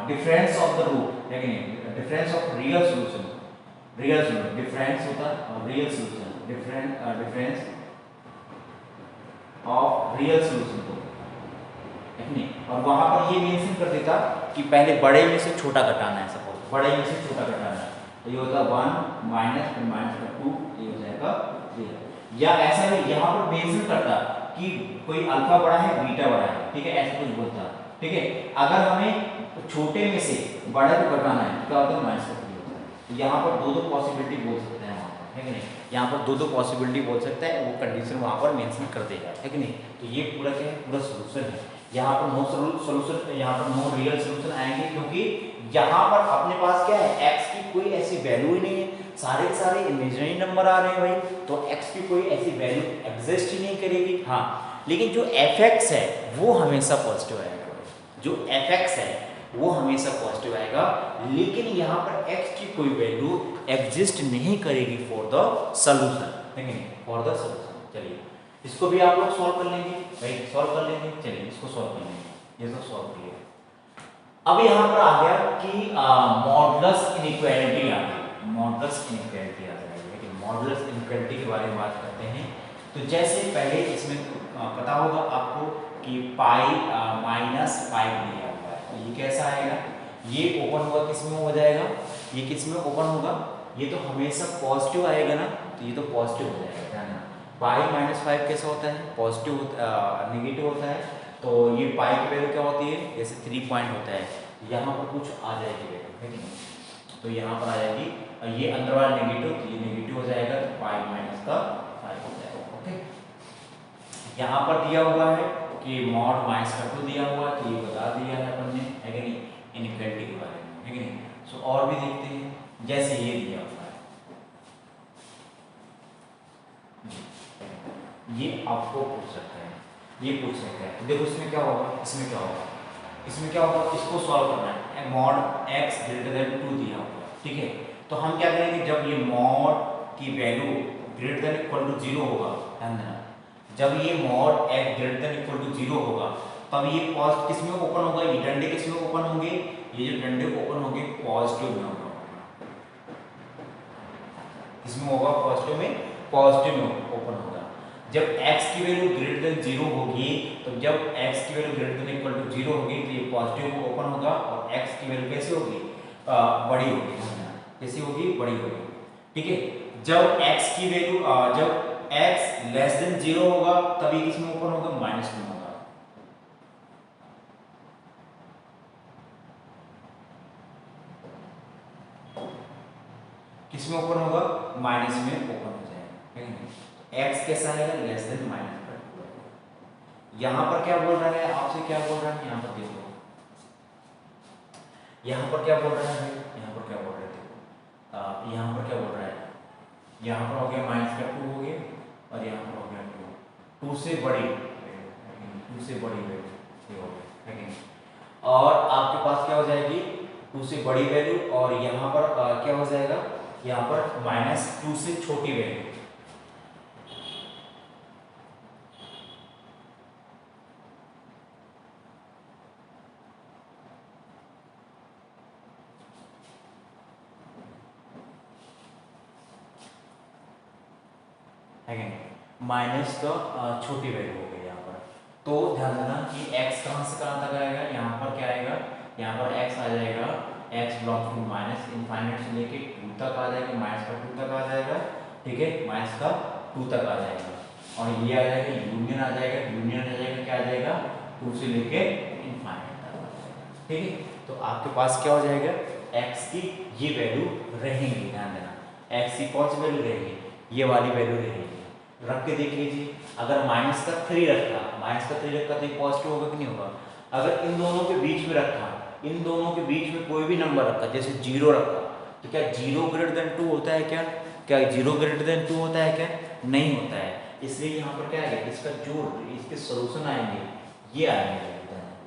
डिफरेंस ऑफ द रूट, है कि नहीं, difference of real solution, real solution difference होता है, real solution difference of real solution को, है नहीं, और वहां पर ये मेंशन कर देता कि पहले बड़े में से छोटा घटाना है, सपोज बड़े में से छोटा घटाना है, तो ये होता 1 माइनस फिर माइनस का 2, ये हो जाएगा 0। या ऐसा नहीं, यहाँ पर मेंशन करता कि कोई अल्फा बड़ा है बीटा बड़ा है, ठीक है, ऐसा कुछ बोलता, ठीक है। अगर हमें छोटे में से बड़े को घटाना है क्या होता है, माइनस का 3 होता है, यहाँ पर दो दो पॉसिबिलिटी बोल सकते हैं वहाँ पर, है कि नहीं, यहाँ पर दो दो पॉसिबिलिटी बोल सकता है, वो कंडीशन वहाँ पर मेंशन कर देगा, है कि नहीं। तो ये पूरा क्या है, पूरा सोल्यूशन है। यहाँ पर नो सोल्यूशन, यहाँ पर नो रियल सोल्यूशन आएंगे, क्योंकि यहाँ पर अपने पास क्या है, x की कोई ऐसी वैल्यू ही नहीं है, सारे के सारे इमेजिनरी नंबर आ रहे हैं भाई, तो x की कोई ऐसी वैल्यू एग्जिस्ट ही नहीं करेगी। हाँ, लेकिन जो fx है वो हमेशा पॉजिटिव आएगा, जो fx है वो हमेशा पॉजिटिव आएगा, लेकिन यहाँ पर x की कोई वैल्यू एग्जिस्ट नहीं करेगी फॉर द सॉल्यूशन, है कि नहीं, फॉर द सॉल्यूशन। चलिए इसको भी आप लोग सॉल्व कर लेंगे भाई, सॉल्व कर लेंगे। चलिए इसको सॉल्व कर लेंगे, ये तो सॉल्व किया। अब यहाँ पर आ गया कि मॉडुलस इनइक्वालिटी आ गई, मॉडुलस इनइक्वालिटी आ जाएगी, लेकिन मॉडुलस इनइक्वालिटी के बारे में बात करते हैं। तो जैसे पहले इसमें पता होगा आपको कि पाई माइनस 5 दिया हुआ है, तो ये कैसा आएगा, ये ओपन होगा, किस में हो जाएगा, ये किस में ओपन होगा, ये तो हमेशा पॉजिटिव आएगा ना, तो ये तो पॉजिटिव हो जाएगा, ध्यान रखना। पाई माइनस 5 कैसा होता है, पॉजिटिव नेगेटिव होता है। तो ये पाई की वैल्यू क्या होती है, जैसे 3 पॉइंट होता है, यहाँ पर कुछ आ जाएगी वैल्यू, है कि नहीं, तो यहाँ पर आ जाएगी, ये अंदर वाला नेगेटिव, तो ये नेगेटिव हो जाएगा, तो पाई माइनस का 5 हो जाएगा। ओके, यहाँ पर दिया हुआ है कि मॉड माइनस का 2 दिया हुआ है, तो ये बता दिया है अपन ने, है कि नहीं, इनइक्वालिटी के बारे में, है कि नहीं। सो और भी देखते हैं, जैसे ये दिया हुआ है, ये आपको पूछ सकते हैं, ये पूछ सकते हैं, तो देखो इसमें क्या होगा, इसमें क्या होगा, इसमें क्या होगा, इसको सॉल्व करना है, मॉड x ग्रेटर देन 2 दिया हुआ है, ठीक है। तो हम क्या करेंगे, जब ये मॉड की value greater than equal to 0 होगा, ध्यान देना, जब ये mod x greater than equal to 0 होगा, तब ये पॉजिटिव किस में ओपन होगा, ये डंडे किस में ओपन होंगे, ये जो डंडे ओपन होंगे पॉजिटिव में होगा, इसमें होगा पॉजिटिव में, पॉजिटिव में ओपन होगा। जब x की वैल्यू ग्रेटर देन 0 होगी, तो जब x की value greater than equal to 0 होगी, तो ये पॉजिटिव में ओपन होगा, और x की वैल्यू कैसे होगी, बड़ी होगी, कैसी होगी, बड़ी होगी, ठीक है। जब x की वैल्यू जब x लेस देन 0 होगा, तब ये किस में ओपन होगा, माइनस में होगा, किस में ओपन होगा, माइनस में ओपन हो जाएगा, x कैसा आएगा, लेस देन माइनस का 2। यहाँ पर क्या बोल रहा है, आपसे क्या बोल रहा है, यहाँ पर देखो, यहाँ पर क्या बोल रहा है, यहाँ पर क्या बोल रहे थे, यहाँ पर क्या बोल रहा है, यहाँ पर हो गया माइनस का 2 हो गया, और यहाँ पर हो गया 2 से बड़ी, 2 से बड़ी वैल्यू हो गया, है कि नहीं। और आपके पास क्या हो जाएगी, 2 से बड़ी वैल्यू, और यहाँ पर क्या हो जाएगा, यहाँ पर माइनस 2 से छोटी वैल्यू, है कि नहीं, माइनस का छोटी वैल्यू हो गई यहाँ पर। तो ध्यान देना कि x कहाँ से कहाँ तक आएगा, यहाँ पर क्या आएगा, यहाँ पर x आ जाएगा, x belongs to minus infinite से लेके 2 तक आ जाएगा, माइनस का 2 तक आ जाएगा, ठीक है, माइनस का 2 तक आ जाएगा, और ये आ जाएगा यूनियन आ जाएगा, यूनियन आ जाएगा, क्या आ जाएगा, 2 से लेके इनफाइनाइट तक आ जाएगा, ठीक है। तो आपके पास क्या हो जाएगा, x की ये वैल्यू रहेंगी, ध्यान देना, x की कौन सी वैल्यू रहेगी, ये वाली वैल्यू रहेगी। रख के देख लीजिए, अगर माइनस का 3 रखा, माइनस का 3 रखा, तो ये पॉजिटिव होगा कि नहीं होगा। अगर इन दोनों के बीच में रखा, इन दोनों के बीच में कोई भी नंबर रखा, जैसे 0 रखा, तो क्या 0 ग्रेटर देन 2 होता है क्या, क्या 0 ग्रेटर देन 2 होता है क्या, नहीं होता है। इसलिए यहाँ पर क्या है, इसका जो इसके सोल्यूशन आएंगे ये आएंगे,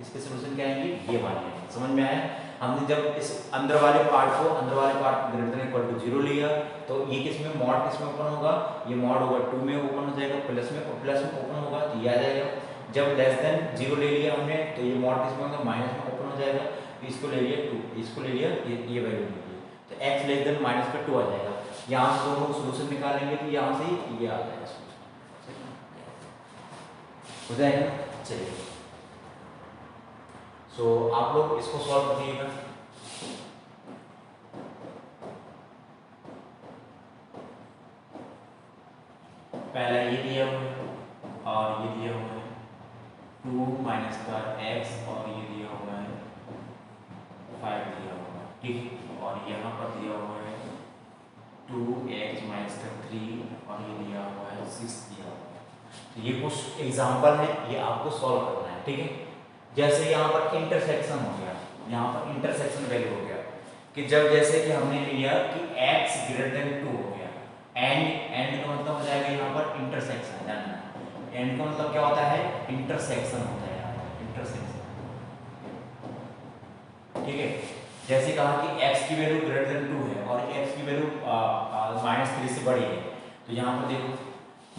इसके सोल्यूशन क्या आएंगे, ये वाले आएंगे। समझ में आया, हमने जब इस अंदर वाले पार्ट को, अंदर वाले part greater than equal to 0 लिया, तो ये किस में, मॉड किस में ओपन होगा, ये मॉड होगा 2 में ओपन हो जाएगा, प्लस में, और प्लस में ओपन होगा, तो ये आ जाएगा। जब लेस देन 0 ले लिया हमने, तो ये मॉड किस में होगा, माइनस में ओपन हो जाएगा, इसको ले लिया 2, इसको ले लिया, ये वैल्यू ले लिया, तो x लेस देन माइनस का 2 आ जाएगा। यहाँ से दोनों सोल्यूशन निकालेंगे, तो यहाँ से ये आ जाएगा सोल्यूशन, हो जाएगा। चलिए, सो आप लोग इसको सॉल्व करिएगा। पहला ये दिया हुआ है, और ये दिया हुआ है 2 माइनस का x, और ये दिया हुआ है 5 दिया हुआ है, ठीक है, और यहाँ पर दिया हुआ है 2x माइनस का 3 और ये दिया हुआ है 6 दिया हुआ है। तो ये कुछ एग्जांपल है, ये आपको सॉल्व करना है, ठीक है। जैसे यहाँ पर इंटरसेक्शन हो गया, यहाँ पर इंटरसेक्शन वैल्यू हो गया कि जब जैसे कि हमने लिया कि x ग्रेटर देन 2 हो गया, एंड का मतलब हो जाएगा यहाँ पर इंटरसेक्शन, जानना एंड का मतलब क्या होता है, इंटरसेक्शन होता है यहाँ पर, इंटरसेक्शन, ठीक है। जैसे कहा कि x की वैल्यू ग्रेटर देन 2 है और x की वैल्यू -3 से बड़ी है, तो यहाँ पर देखो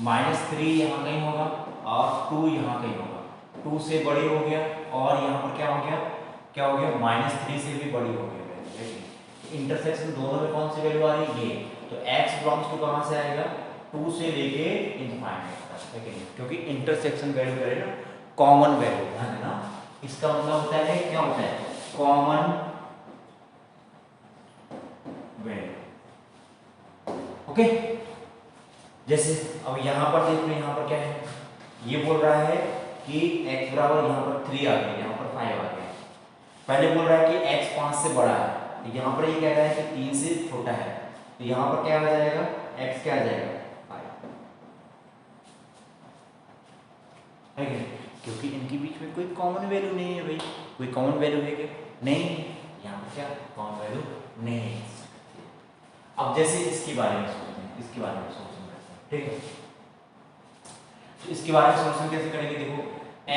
-3 यहाँ कहीं होगा और 2 यहाँ कहीं होगा, 2 से बड़ी हो गया और यहाँ पर क्या हो गया, -3 से भी बड़ी हो गई वैल्यू। इंटरसेक्शन दोनों में कौन सी वैल्यू आ रही है, ये, तो x बिलोंग्स टू कहाँ से आएगा, 2 से लेके इनफाइनाइट तक, ठीक है, क्योंकि इंटरसेक्शन वैल्यू करेगा कॉमन वैल्यू, ध्यान देना, इसका मतलब होता है क्या होता है, कॉमन वैल्यू, ओके। जैसे अब यहाँ पर देख लो, यहाँ पर क्या है, ये बोल रहा है कि x बराबर यहाँ पर 3 आ गया, यहाँ पर 5 आ गया। पहले बोल रहा है कि x 5 से बड़ा है, तो यहाँ पर ये कह रहा है कि 3 से छोटा है, तो यहाँ पर क्या आ जाएगा, x क्या आ जाएगा, 5, है कि नहीं? क्योंकि इनके बीच में कोई कॉमन वैल्यू नहीं है भाई, कोई कॉमन वैल्यू है क्या, नहीं, यहाँ पर क्या कॉमन वैल्यू नहीं है। अब जैसे इसके बारे में सोचते हैं, इसके बारे में सोचेंगे, ठीक है। तो इसके बारे में सोल्यूशन कैसे करेंगे, देखो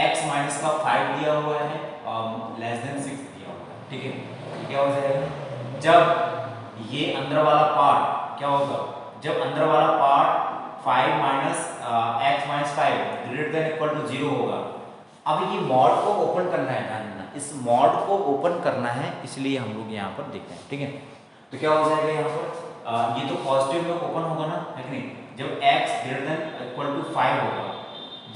x माइनस का 5 दिया हुआ है और लेस देन 6 दिया हुआ है, ठीक है। तो क्या हो जाएगा, जब ये अंदर वाला पार्ट क्या होगा, जब अंदर वाला part 5 minus x minus 5 greater than equal to 0 होगा। अब ये मॉड को ओपन करना है, ध्यान देना, इस मॉड को ओपन करना है, इसलिए हम लोग यहाँ पर देखते हैं, ठीक है। तो क्या हो जाएगा यहाँ पर, ये तो पॉजिटिव में ओपन होगा ना, है कि नहीं, जब x greater than equal to 5 होगा,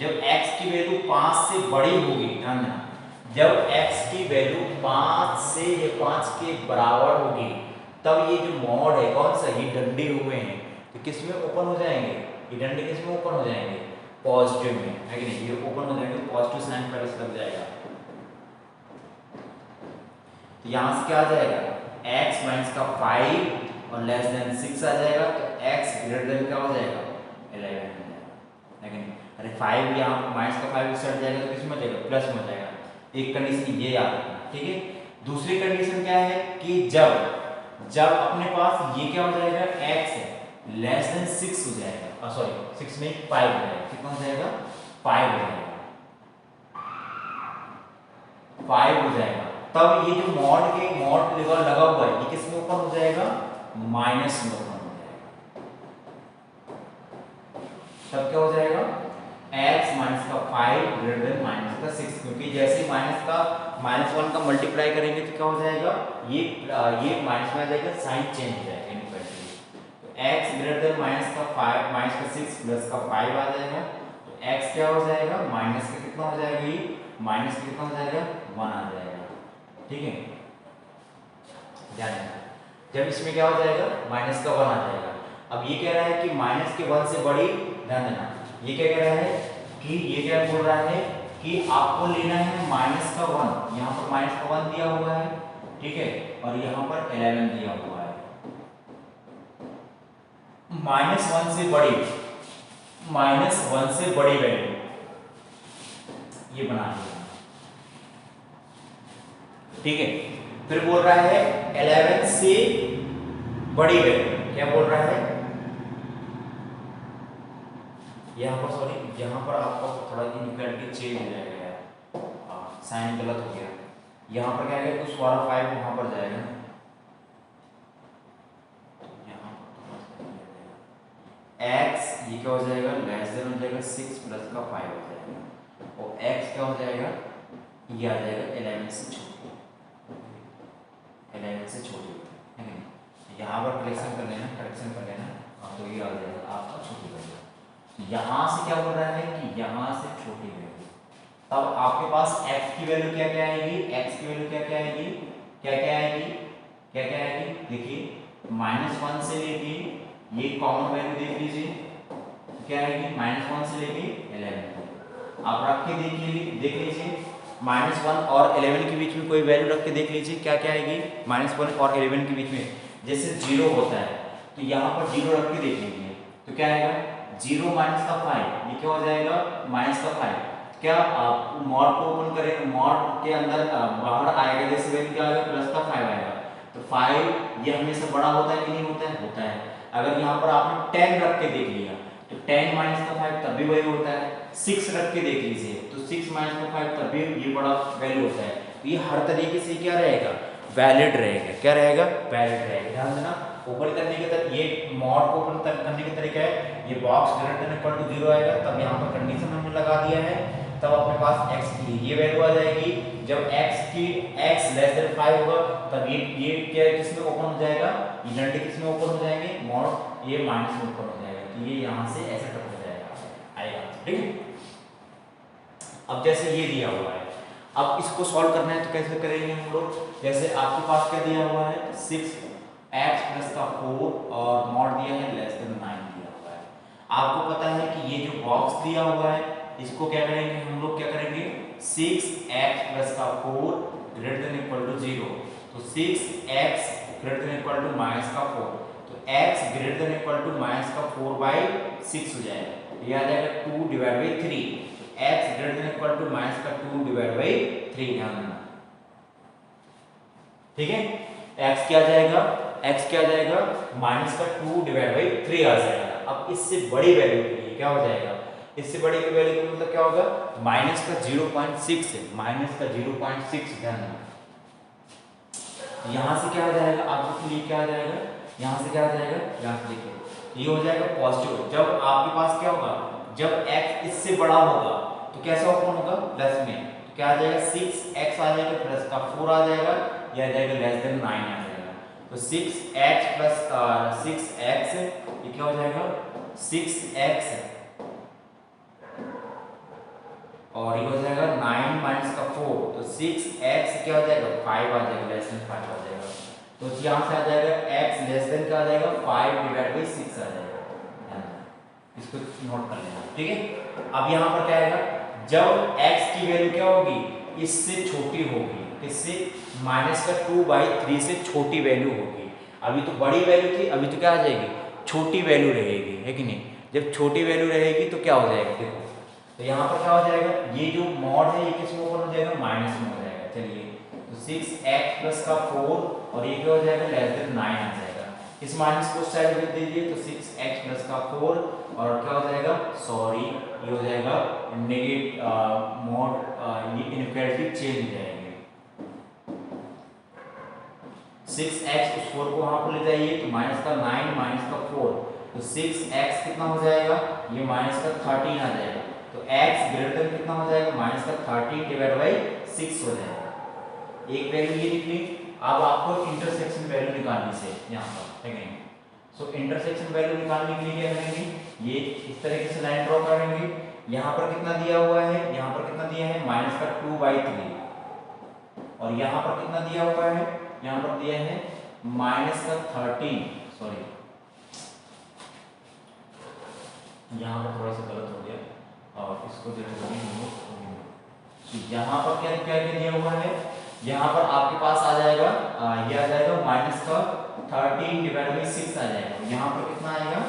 जब x की वैल्यू 5 से बड़ी होगी, ध्यान देना, जब x की वैल्यू 5 से या 5 के बराबर होगी, तब ये जो मॉड है कौन सा, ये डंडे हुए हैं, तो किस में ओपन हो जाएंगे, ये डंडे किस में ओपन हो जाएंगे, पॉजिटिव में, है कि नहीं, ये ओपन हो जाएंगे, पॉजिटिव साइन पहले से लग जाएगा। तो यहाँ से क्या आ जाएगा, x माइनस का 5 और लेस देन 6 आ जाएगा, तो x ग्रेटर देन क्या हो जाएगा, 11 हो जाएगा, है कि नहीं। अरे 5 यहाँ माइनस का 5 सट जाएगा तो किस में हो जाएगा, प्लस में हो जाएगा। एक कंडीशन ये याद रखना, ठीक है। दूसरी कंडीशन क्या है कि जब अपने पास ये क्या हो जाएगा, x है लेस देन 6 हो जाएगा, सॉरी 6 नहीं 5 हो जाएगा, कितना हो जाएगा, 5 हो जाएगा, 5 हो जाएगा, तब ये जो मॉड लेवल लगा हुआ है ये किस में ओपन हो जाएगा, माइनस में ओपन हो जाएगा, तब क्या हो जाएगा, x माइनस का 5 ग्रेटर देन माइनस का 6, क्योंकि जैसे ही -1 का मल्टीप्लाई करेंगे तो क्या हो जाएगा, ये माइनस में आ जाएगा, साइन चेंज हो जाएगा इनवर्सली। तो x ग्रेटर देन माइनस का 6 प्लस का 5 आ जाएगा, तो x क्या हो जाएगा, माइनस का कितना हो जाएगा, ये माइनस का कितना हो जाएगा, 1 आ जाएगा, ठीक है। ध्यान रखना, जब इसमें क्या हो जाएगा, माइनस का 1 आ जाएगा। अब ये कह रहा है कि माइनस के 1 से बड़ी, ध्यान देना, ये क्या कह रहा है कि ये क्या बोल रहा है कि आपको लेना है माइनस का 1, यहाँ पर माइनस का 1 दिया हुआ है, ठीक है, और यहाँ पर 11 दिया हुआ है। -1 से बड़ी, -1 से बड़ी वैल्यू ये बना दिया, ठीक है। फिर बोल रहा है 11 से बड़ी वैल्यू, क्या बोल रहा है, यहाँ पर सॉरी, यहाँ पर आपका थोड़ा इनइक्वालिटी चेंज हो जाएगा यार, साइन गलत हो गया, यहाँ पर क्या है, उस वाला 5 वहाँ पर जाएगा, यहाँ x ये क्या हो जाएगा, लेस देन हो जाएगा 6 प्लस का 5 हो जाएगा, और x क्या हो जाएगा, ये आ जाएगा 11 से छोटी, 11 से छोटी, है ना। यहाँ पर करेक्शन कर लेना, तो ये आ जाएगा आपका छोटी वैल्यू। यहाँ से क्या बोल रहा है कि यहाँ से छोटी वैल्यू, तब आपके पास x की वैल्यू क्या क्या आएगी, x की वैल्यू क्या क्या आएगी, देखिए -1 से लेके, ये कॉमन वैल्यू देख लीजिए, क्या आएगी, -1 से लेके 11, आप रख के देख लीजिए, -1 और 11 के बीच में कोई वैल्यू रख के देख लीजिए, क्या क्या आएगी, -1 और 11 के बीच में, जैसे 0 होता है तो यहाँ पर 0 रख के देख लीजिए, तो क्या आएगा 0 माइनस का 5, ये क्या हो जाएगा माइनस का 5। क्या आप मॉड को ओपन करें, मॉड के अंदर बाहर आएगा जैसे वैल्यू क्या आएगा प्लस का 5 आएगा। तो 5 ये हमेशा बड़ा होता है कि नहीं होता है, होता है। अगर यहाँ पर आपने 10 रख के देख लिया तो 10 माइनस का 5 तब भी वही होता है। 6 रख के देख लीजिए तो 6 माइनस का 5 तब भी ये बड़ा वैल्यू होता है। तो ये हर तरीके से क्या रहेगा वैलिड रहेगा, क्या रहेगा वैलिड रहेगा। ध्यान देना ओपन करने के तरीके, ये मॉड को ओपन करने का तरीका है, ये box greater than equal to 0 आएगा, तब यहाँ पर कंडीशन हमने लगा दिया है, तब अपने पास x की ये वैल्यू आ जाएगी। जब x लेस देन 5 होगा तब ये क्या किसमें ओपन हो जाएगा, ये नल्टी किसमें ओपन हो जाएंगे मॉड ये माइनस में ओपन हो जाएगा। तो ये यहाँ से ऐसे टप हो जाएगा आएगा, ठीक है। अब जैसे ये दिया हुआ है, अब इसको सॉल्व करना है तो कैसे करेंगे हम लोग, जैसे आपके पास क्या दिया हुआ है 6x प्लस का 4 और मॉड दिया है लेस देन 9 दिया हुआ है। आपको पता है कि ये जो बॉक्स दिया हुआ है इसको क्या करेंगे हम लोग, क्या करेंगे 6x प्लस का 4 ग्रेटर देन इक्वल टू 0, तो 6x greater than equal to minus का 4, तो x greater than equal to minus का 4/6 हो जाएगा, ये आ जाएगा 2/3, x greater than equal to minus का 2/3 ध्यान देना, ठीक है। x क्या जाएगा, x क्या जाएगा माइनस का 2/3 आ जाएगा। अब इससे बड़ी वैल्यू के लिए क्या हो जाएगा, इससे बड़ी वैल्यू का मतलब क्या होगा माइनस का 0.6 है, माइनस का 0.6 ध्यान देना। यहाँ से क्या आ जाएगा आपके लिए, क्या आ जाएगा यहाँ से क्या आ जाएगा, यहाँ से देखिए ये हो जाएगा पॉजिटिव। जब आपके पास क्या होगा, जब x इससे बड़ा होगा तो कैसा ओपन होगा प्लस में, तो क्या आ जाएगा 6x आ जाएगा प्लस का 4 आ जाएगा, यह आ जाएगा लेस देन 9 आ जाएगा। तो 6x प्लस 6x ये क्या हो जाएगा 6x और ये हो जाएगा 9 माइनस का 4, तो 6x क्या हो जाएगा 5 आ जाएगा, लेस देन 5 आ जाएगा। तो यहाँ से आ जाएगा x लेस देन क्या आ जाएगा 5/6 आ जाएगा, इसको नोट कर लेना, ठीक है। अब यहाँ पर क्या आएगा, जब x की वैल्यू क्या होगी इससे छोटी होगी, इससे माइनस का 2/3 से छोटी वैल्यू होगी। अभी तो बड़ी वैल्यू थी, अभी तो क्या आ जाएगी छोटी वैल्यू रहेगी, है कि नहीं। जब छोटी वैल्यू रहेगी तो क्या हो जाएगा देखो, तो यहाँ पर क्या हो जाएगा ये जो मॉड है ये किसमें ओपन हो जाएगा माइनस में हो जाएगा। चलिए तो 6x प्लस का 4 और ये क्या हो जाएगा लेस देन 9 आ जाएगा। इस माइनस को साइड में दे दीजिए तो 6x प्लस का 4 और क्या हो जाएगा सॉरी ये हो जाएगा नेगेटिव मॉड, ये इनइक्वालिटी चेंज हो जाएगी। 6x उस 4 को वहां पर ले जाइए तो माइनस का 9 माइनस का 4, तो 6x कितना हो जाएगा ये माइनस का 13 आ जाएगा। तो x ग्रेटर देन कितना हो जाएगा माइनस का 13/6 हो जाएगा। एक वैल्यू ये निकली। अब आपको इंटरसेक्शन वैल्यू निकालनी से यहाँ पर है नहीं। सो इंटरसेक्शन वैल्यू निकालने के लिए क्या करेंगे, ये इस तरीके से लाइन ड्रॉ करेंगे। यहाँ पर कितना दिया हुआ है, यहाँ पर कितना दिया है माइनस का 2/3 और यहाँ पर कितना दिया हुआ है, यहाँ पर दिया है माइनस का 13, सॉरी यहाँ पर थोड़ा सा गलत हो गया और इसको देखो यहाँ पर क्या क्या दिया हुआ है, यहाँ पर आपके पास आ जाएगा ये आ जाएगा माइनस का 13/6 आ जाएगा। यहाँ पर कितना आएगा,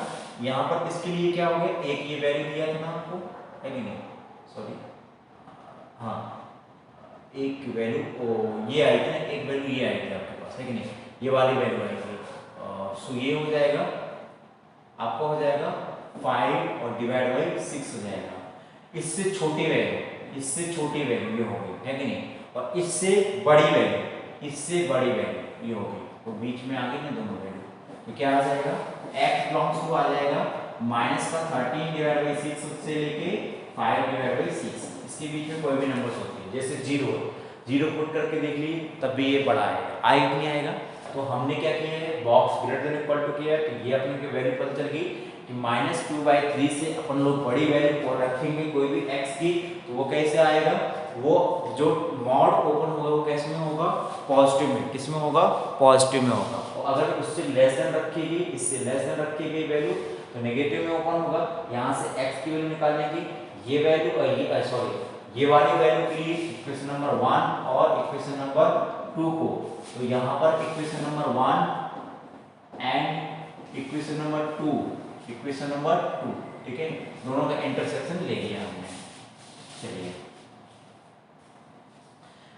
यहाँ पर इसके लिए क्या हो गया एक ये वैल्यू दिया था ना आपको है कि नहीं, सॉरी हाँ एक वैल्यू ये आई थी ना, एक वैल्यू ये आई थी आपके पास है कि नहीं, ये वाली वैल्यू आई थी। सो ये हो जाएगा आपको हो जाएगा 5 और /6 हो जाएगा। इससे छोटी वैल्यू, इससे छोटी वैल्यू ये होगी है कि नहीं, और इससे बड़ी वैल्यू, इससे बड़ी वैल्यू ये होगी, तो बीच में आ गई ना दोनों वैल्यू, तो क्या आ जाएगा x बिलोंग्स टू आ जाएगा माइनस का 13/6 से लेके 5/6, इसके बीच में कोई भी नंबर होती है, जैसे 0 पुट करके देख ली तब भी ये बड़ा आएगा, आई नहीं आएगा। तो हमने क्या किया है box greater than equal to किया है, तो ये अपने वैल्यू पता चल गई कि -2/3 से अपन लोग बड़ी वैल्यू रखेंगे कोई भी x की, तो वो कैसे आएगा, वो जो मॉड ओपन होगा वो कैसे में होगा पॉजिटिव में, किस में होगा पॉजिटिव में होगा। और अगर उससे लेस देन रखेगी, इससे लेस देन रखी गई वैल्यू तो नेगेटिव में ओपन होगा। यहाँ से x की वैल्यू निकालने की ये वैल्यू और ये सॉरी ये वाली वैल्यू के लिए इक्वेशन नंबर 1 और इक्वेशन नंबर 2 को, तो यहाँ पर equation number 1 and equation number 2, equation number 2, ठीक है, दोनों का इंटरसेक्शन ले लिया हमने। चलिए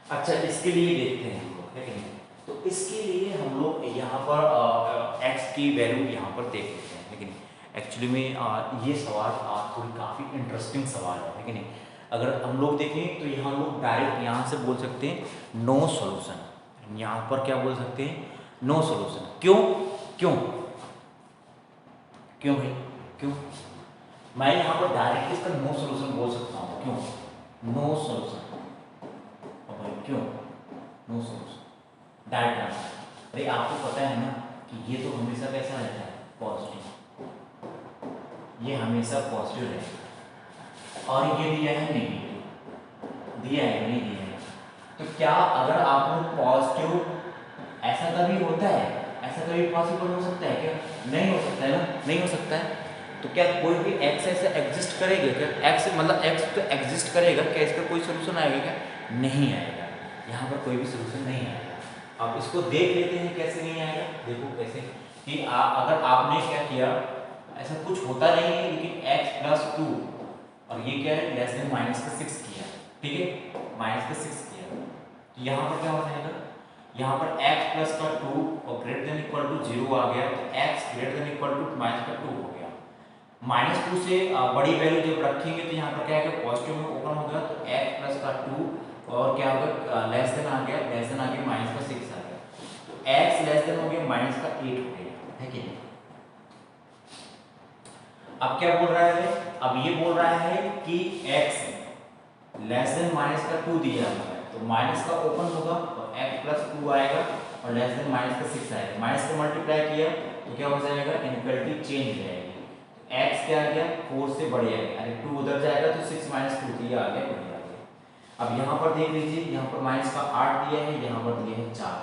अच्छा इसके लिए देखते हैं हम लोग, है कि नहीं। तो इसके लिए हम लोग यहाँ पर x की वैल्यू यहाँ पर देख लेते हैं, लेकिन एक्चुअली में ये सवाल थोड़ी काफ़ी इंटरेस्टिंग सवाल है कि नहीं। अगर हम लोग देखें तो यहाँ लोग डायरेक्ट यहाँ से बोल सकते हैं नो सॉल्यूशन, यहाँ पर क्या बोल सकते हैं, नो सॉल्यूशन। क्यों क्यों क्यों भाई क्यों? मैं यहाँ पर डायरेक्ट इसका नो सॉल्यूशन बोल सकता हूँ, क्यों नो सॉल्यूशन, क्यों नो सॉल्यूशन डायरेक्ट आंसर। अरे आपको पता है ना कि ये तो हमेशा कैसा रहता है, पॉजिटिव, ये हमेशा पॉजिटिव रहता है, और ये दिया है नेगेटिव, दिया है नहीं दिया है। तो क्या अगर आपने पॉजिटिव, ऐसा कभी होता है, ऐसा कभी पॉसिबल हो सकता है क्या? नहीं हो सकता है ना, नहीं हो सकता है। तो क्या कोई भी x ऐसे एग्जिस्ट करेगा क्या? x मतलब x तो एग्जिस्ट करेगा क्या, इसका कोई सोल्यूशन आएगा क्या? नहीं आएगा, यहाँ पर कोई भी सोल्यूशन नहीं आएगा। अब इसको देख लेते हैं कैसे नहीं आएगा। देखो कैसे कि अगर आपने क्या किया, ऐसा कुछ होता नहीं है, लेकिन x प्लस 2 और ये क्या है लेस देन माइनस का 6 किया, ठीक है, माइनस का 6 किया, तो यहाँ पर क्या हो जाएगा, यहाँ पर x प्लस का 2 और ग्रेटर देन इक्वल टू 0 आ गया, तो x greater than equal to minus का 2 हो गया। -2 से बड़ी वैल्यू जब रखेंगे तो यहाँ पर क्या है, पॉजिटिव में ओपन होगा, तो x प्लस का 2 और क्या होगा, लेस देन आ गया, लेस देन आ गया, माइनस का 6 आ गया, तो x लेस देन हो गया, माइनस का 8 हो गया, है कि नहीं। अब क्या बोल रहा है, अब ये बोल रहा है कि x लेस देन माइनस का 2 दिया हुआ है, तो माइनस का ओपन होगा और x प्लस 2 आएगा और लेस देन माइनस का 6 आएगा, माइनस को मल्टीप्लाई किया तो क्या हो जाएगा, इनइक्वालिटी चेंज हो जाएगी। x क्या आ गया, 4 से बड़े आ गया, अरे 2 उधर जाएगा तो 6 माइनस 2 तो ये आ गया, बढ़िया आ गया। अब यहाँ पर देख लीजिए, यहाँ पर माइनस का 8 दिया है, यहाँ पर दिया है 4,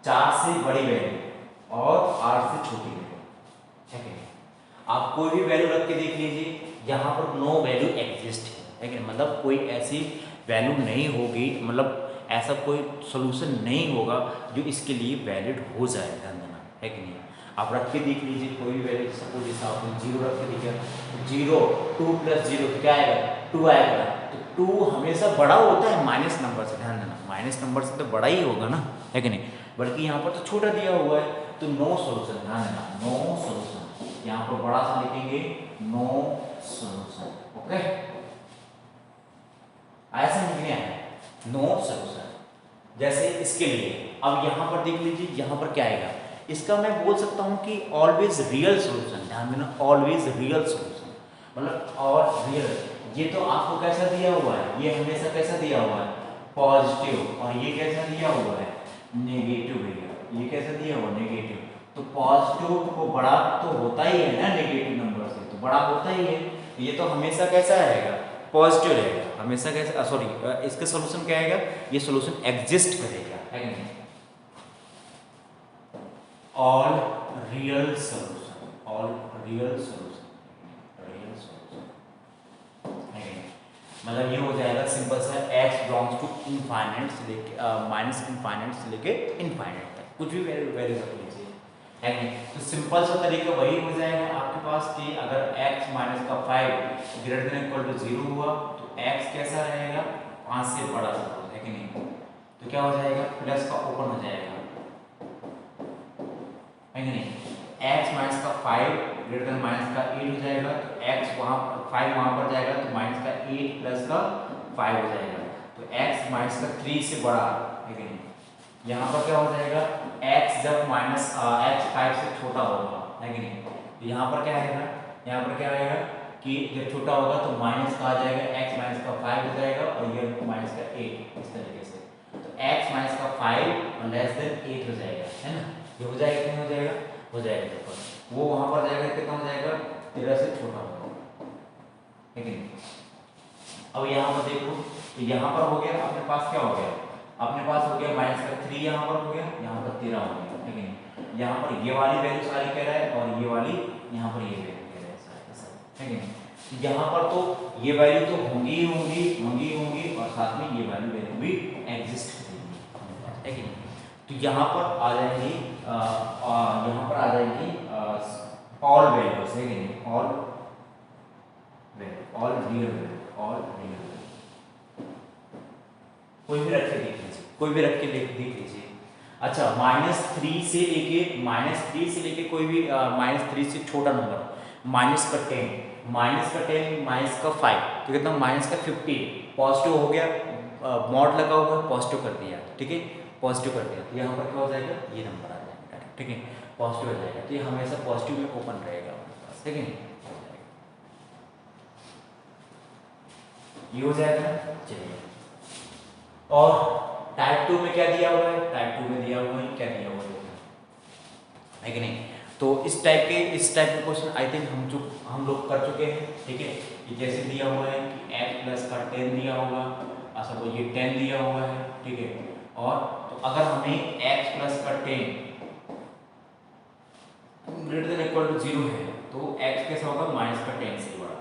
4 से बड़ी वैल्यू और 8 से छोटी वैल्यू, ठीक है। आप कोई भी वैल्यू रख के देख लीजिए, यहाँ पर नो वैल्यू एग्जिस्ट है कि नहीं, मतलब कोई ऐसी वैल्यू नहीं होगी, मतलब ऐसा कोई सोल्यूशन नहीं होगा जो इसके लिए वैलिड हो जाए, ध्यान देना, है कि नहीं। आप रख के देख लीजिए कोई भी वैल्यू, सपोज जैसे आपने 0 रख के देखा, 0 2 प्लस 0 तो क्या आएगा, 2 आएगा, तो 2 हमेशा बड़ा होता है माइनस नंबर से, ध्यान देना, माइनस नंबर से तो बड़ा ही होगा ना, है कि नहीं, बल्कि यहाँ पर तो छोटा दिया हुआ है, तो नो सोल्यूशन, ध्यान देना, नो सोल्यूशन, यहाँ पर बड़ा सा लिखेंगे नो सोल्यूशन, ओके, ऐसा लिखने है नो सोल्यूशन। जैसे इसके लिए अब यहाँ पर देख लीजिए, यहाँ पर क्या आएगा, इसका मैं बोल सकता हूँ कि ऑलवेज रियल सोल्यूशन, ध्यान देना, ऑलवेज रियल सोल्यूशन, मतलब और रियल, ये तो आपको कैसा दिया हुआ है, ये हमेशा कैसा दिया हुआ है, पॉजिटिव, और ये कैसा दिया हुआ है, नेगेटिव भैया, ये कैसा दिया हुआ, नेगेटिव, तो पॉजिटिव को बड़ा तो होता ही है ना, नेगेटिव नंबर से तो बड़ा होता ही है, ये तो हमेशा कैसा रहेगा, पॉजिटिव रहेगा हमेशा, कैसे सॉरी इसका सोल्यूशन क्या आएगा, ये सोल्यूशन एग्जिस्ट करेगा, है कि नहीं, all real solution, all real solution, real solution, है कि नहीं, मतलब ये हो जाएगा सिंपल सा, x बिलोंग्स टू इनफाइनाइट से लेके माइनस इनफाइनाइट से लेके इनफाइनाइट तक, कुछ भी वैल्यू रख लीजिए, है कि नहीं। तो सिंपल सा तरीका वही हो जाएगा आपके पास कि अगर x माइनस का 5 ग्रेटर देन इक्वल टू 0 हुआ, तो x कैसा रहेगा, 5 से बड़ा होगा, है कि नहीं, तो क्या हो जाएगा, प्लस का ओपन हो जाएगा, है कि नहीं, x माइनस का 5 ग्रेटर देन माइनस का 8 हो जाएगा, तो x वहाँ 5 वहाँ पर जाएगा, तो माइनस का 8 प्लस का 5 हो जाएगा, तो x माइनस का 3 से बड़ा, है कि नहीं, यहाँ पर क्या हो जाएगा, x जब माइनस x 5 से छोटा होगा, है कि नहीं, तो यहाँ पर क्या आएगा, यहाँ पर क्या आएगा कि जब छोटा होगा तो माइनस का आ जाएगा, x माइनस का 5 हो जाएगा और ये माइनस का 8, इस तरीके से, तो x माइनस का 5 और लेस देन 8 हो जाएगा, है ना, ये हो जाएगा, कितना हो जाएगा, हो जाएगा, वो वहाँ पर जाएगा, कितना हो जाएगा, 13 से छोटा होगा, है कि नहीं। अब यहाँ पर देखो, तो यहाँ पर हो गया, अपने पास क्या हो गया, अपने पास हो गया माइनस का 3, यहाँ पर हो गया, यहाँ पर 13 हो गया, है कि नहीं, यहाँ पर ये वाली वैल्यू सारी कह रहा है और ये वाली यहाँ पर ये वैल्यू कह रहा है सारी, है कि नहीं, तो यहाँ पर तो ये वैल्यू तो होंगी ही होंगी, होंगी होंगी, और साथ में ये वैल्यू भी एग्जिस्ट करेगी, है कि नहीं। तो यहाँ पर आ जाएंगी, यहाँ पर आ जाएंगी ऑल वैल्यूज है कि नहीं, all value, all real value, all real value, कोई भी रख के देख लीजिए, कोई भी रख के देख लीजिए। अच्छा, -3 से लेके कोई भी -3 से छोटा नंबर, माइनस का 10, माइनस का 5, तो कितना माइनस का 50, पॉजिटिव हो गया, मॉड लगा हुआ है, पॉजिटिव कर दिया, ठीक है, पॉजिटिव कर दिया, तो यहाँ पर क्या हो जाएगा, ये नंबर आ जाएगा, ठीक है, पॉजिटिव हो जाएगा, तो ये हमेशा पॉजिटिव में ओपन रहेगा हमारे पास, ठीक है, ये हो जाएगा। चलिए, और टाइप 2 में क्या दिया हुआ है, टाइप 2 में दिया हुआ है, क्या दिया हुआ है कि नहीं, तो इस टाइप के क्वेश्चन आई थिंक हम लोग कर चुके हैं, ठीक है, ये जैसे दिया हुआ है कि x प्लस का 10 दिया होगा, अच्छा तो ये 10 दिया हुआ है, ठीक है, और तो अगर हमें x प्लस का 10 ग्रेटर देन इक्वल टू 0 है, तो x कैसा होगा, माइनस का 10 से बड़ा,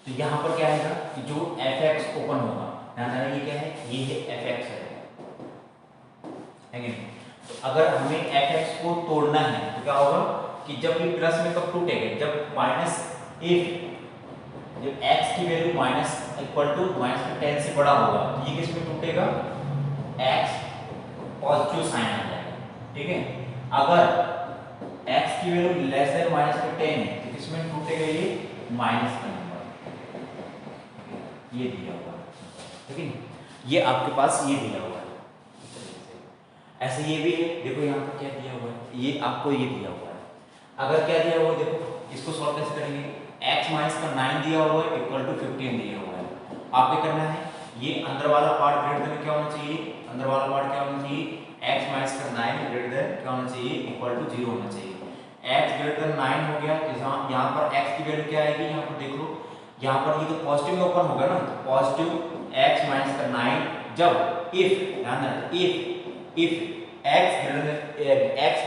तो यहाँ पर क्या आएगा कि जो fx ओपन होगा, ध्यान रखना ये क्या है, ये है fx है कि नहीं, तो अगर हमें fx को तोड़ना है तो क्या होगा कि जब ये प्लस में कब टूटेगा, जब x की वैल्यू माइनस इक्वल टू -10 से बड़ा होगा, तो ये किस में टूटेगा, x पॉजिटिव साइन आ जाएगा, ठीक है, अगर x की वैल्यू लेस देन -10 है तो किस में टूटेगा, ये माइनस का नंबर, ये दिया हुआ है, ठीक है, ये आपके पास ये दिया हुआ है, ऐसे ये भी है, देखो यहाँ पर क्या दिया हुआ है, ये आपको ये दिया हुआ है, अगर क्या दिया हुआ है, देखो इसको सॉल्व कैसे करेंगे, x माइनस का 9 दिया हुआ है इक्वल टू 15 दिया हुआ है, आपको करना है ये अंदर वाला पार्ट ग्रेटर देन क्या होना चाहिए, अंदर वाला पार्ट क्या होना चाहिए, x माइनस का 9 ग्रेटर देन क्या होना चाहिए, इक्वल टू 0 होना चाहिए, x ग्रेटर देन 9 हो गया, यहाँ पर x की वैल्यू क्या आएगी, यहाँ पर देख लो, यहाँ पर ये तो पॉजिटिव में ओपन होगा ना, तो पॉजिटिव x माइनस का 9 जब if x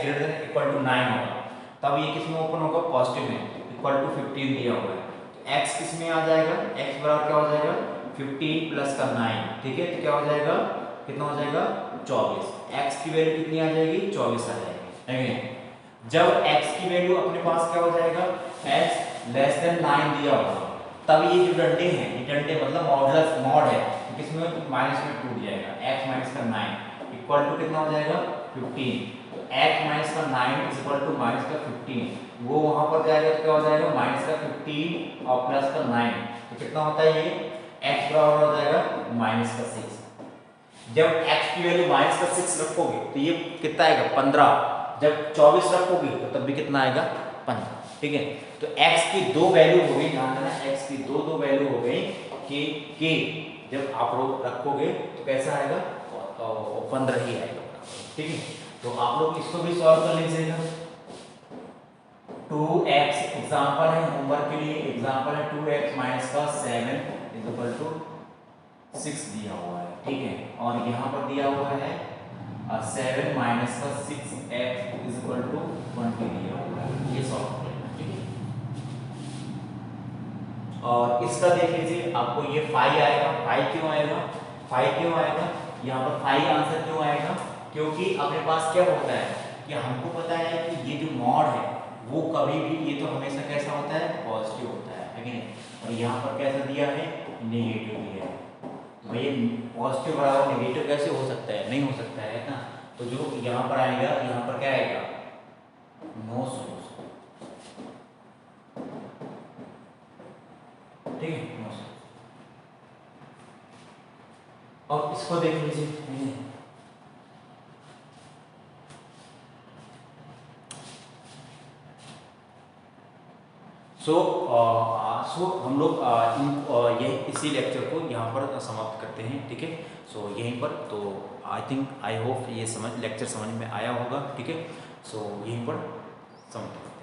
greater than equal to 9 होगा, तब ये किस में ओपन होगा, पॉजिटिव में, इक्वल टू 15 दिया हुआ है, तो x किस में आ जाएगा, x बराबर क्या हो जाएगा, 15 प्लस का 9, ठीक है, तो क्या हो जाएगा, कितना हो जाएगा, 24, x की वैल्यू कितनी आ जाएगी, 24 आ जाएगी, है कि जब x की वैल्यू अपने पास क्या हो जाएगा, x लेस देन 9 दिया होगा, तब ये जो डंडे हैं, ये डंडे मतलब मॉड है, तो किसमें माइनस में टूट जाएगा, x माइनस का 9 इक्वल टू कितना हो जाएगा, 15, तो x माइनस का 9 इज इक्वल टू माइनस का 15, वो वहां पर जाएगा तो क्या हो जाएगा, माइनस का 15 और प्लस का 9, तो कितना होता है ये, x बराबर हो जाएगा माइनस का 6, जब x की वैल्यू माइनस का 6 रखोगे तो ये कितना आएगा, 15, जब 24 रखोगे तो तब भी कितना आएगा, 15, ठीक है, तो x की दो वैल्यू हो गई, ध्यान देना x की दो वैल्यू हो गई कि जब आप लोग रखोगे तो कैसा आएगा, 15 ही आएगा, ठीक है, तो आप लोग इसको भी सॉल्व कर लीजिएगा, 2x एग्जांपल है होमवर्क के लिए, एग्जांपल है 2x माइनस का 7 इज इक्वल टू 6 दिया हुआ है, ठीक है, और यहाँ पर दिया हुआ है 7 माइनस का 6x इज इक्वल टू 20 दिया हुआ है, ये सॉल्व कर लेना, ठीक है, और इसका देख लीजिए, आपको ये 5 आएगा, 5 क्यों आएगा, 5 क्यों आएगा, यहाँ पर 5 आंसर क्यों आएगा, क्योंकि अपने पास क्या होता है कि हमको पता है कि ये जो मॉड है वो कभी भी, ये तो हमेशा कैसा होता है, पॉजिटिव होता है कि नहीं, और यहाँ पर कैसा दिया है, नेगेटिव दिया है, तो भैया पॉजिटिव बराबर नेगेटिव कैसे हो सकता है, नहीं हो सकता है ना, तो जो यहाँ पर आएगा, यहाँ पर क्या आएगा, नो सोर्स, ठीक है, नो सोर्स, और इसको देख लीजिए, सो हम लोग ये इसी लेक्चर को यहाँ पर समाप्त करते हैं, ठीक है, सो यहीं पर, तो आई होप ये लेक्चर समझ में आया होगा, ठीक है, सो यहीं पर समाप्त।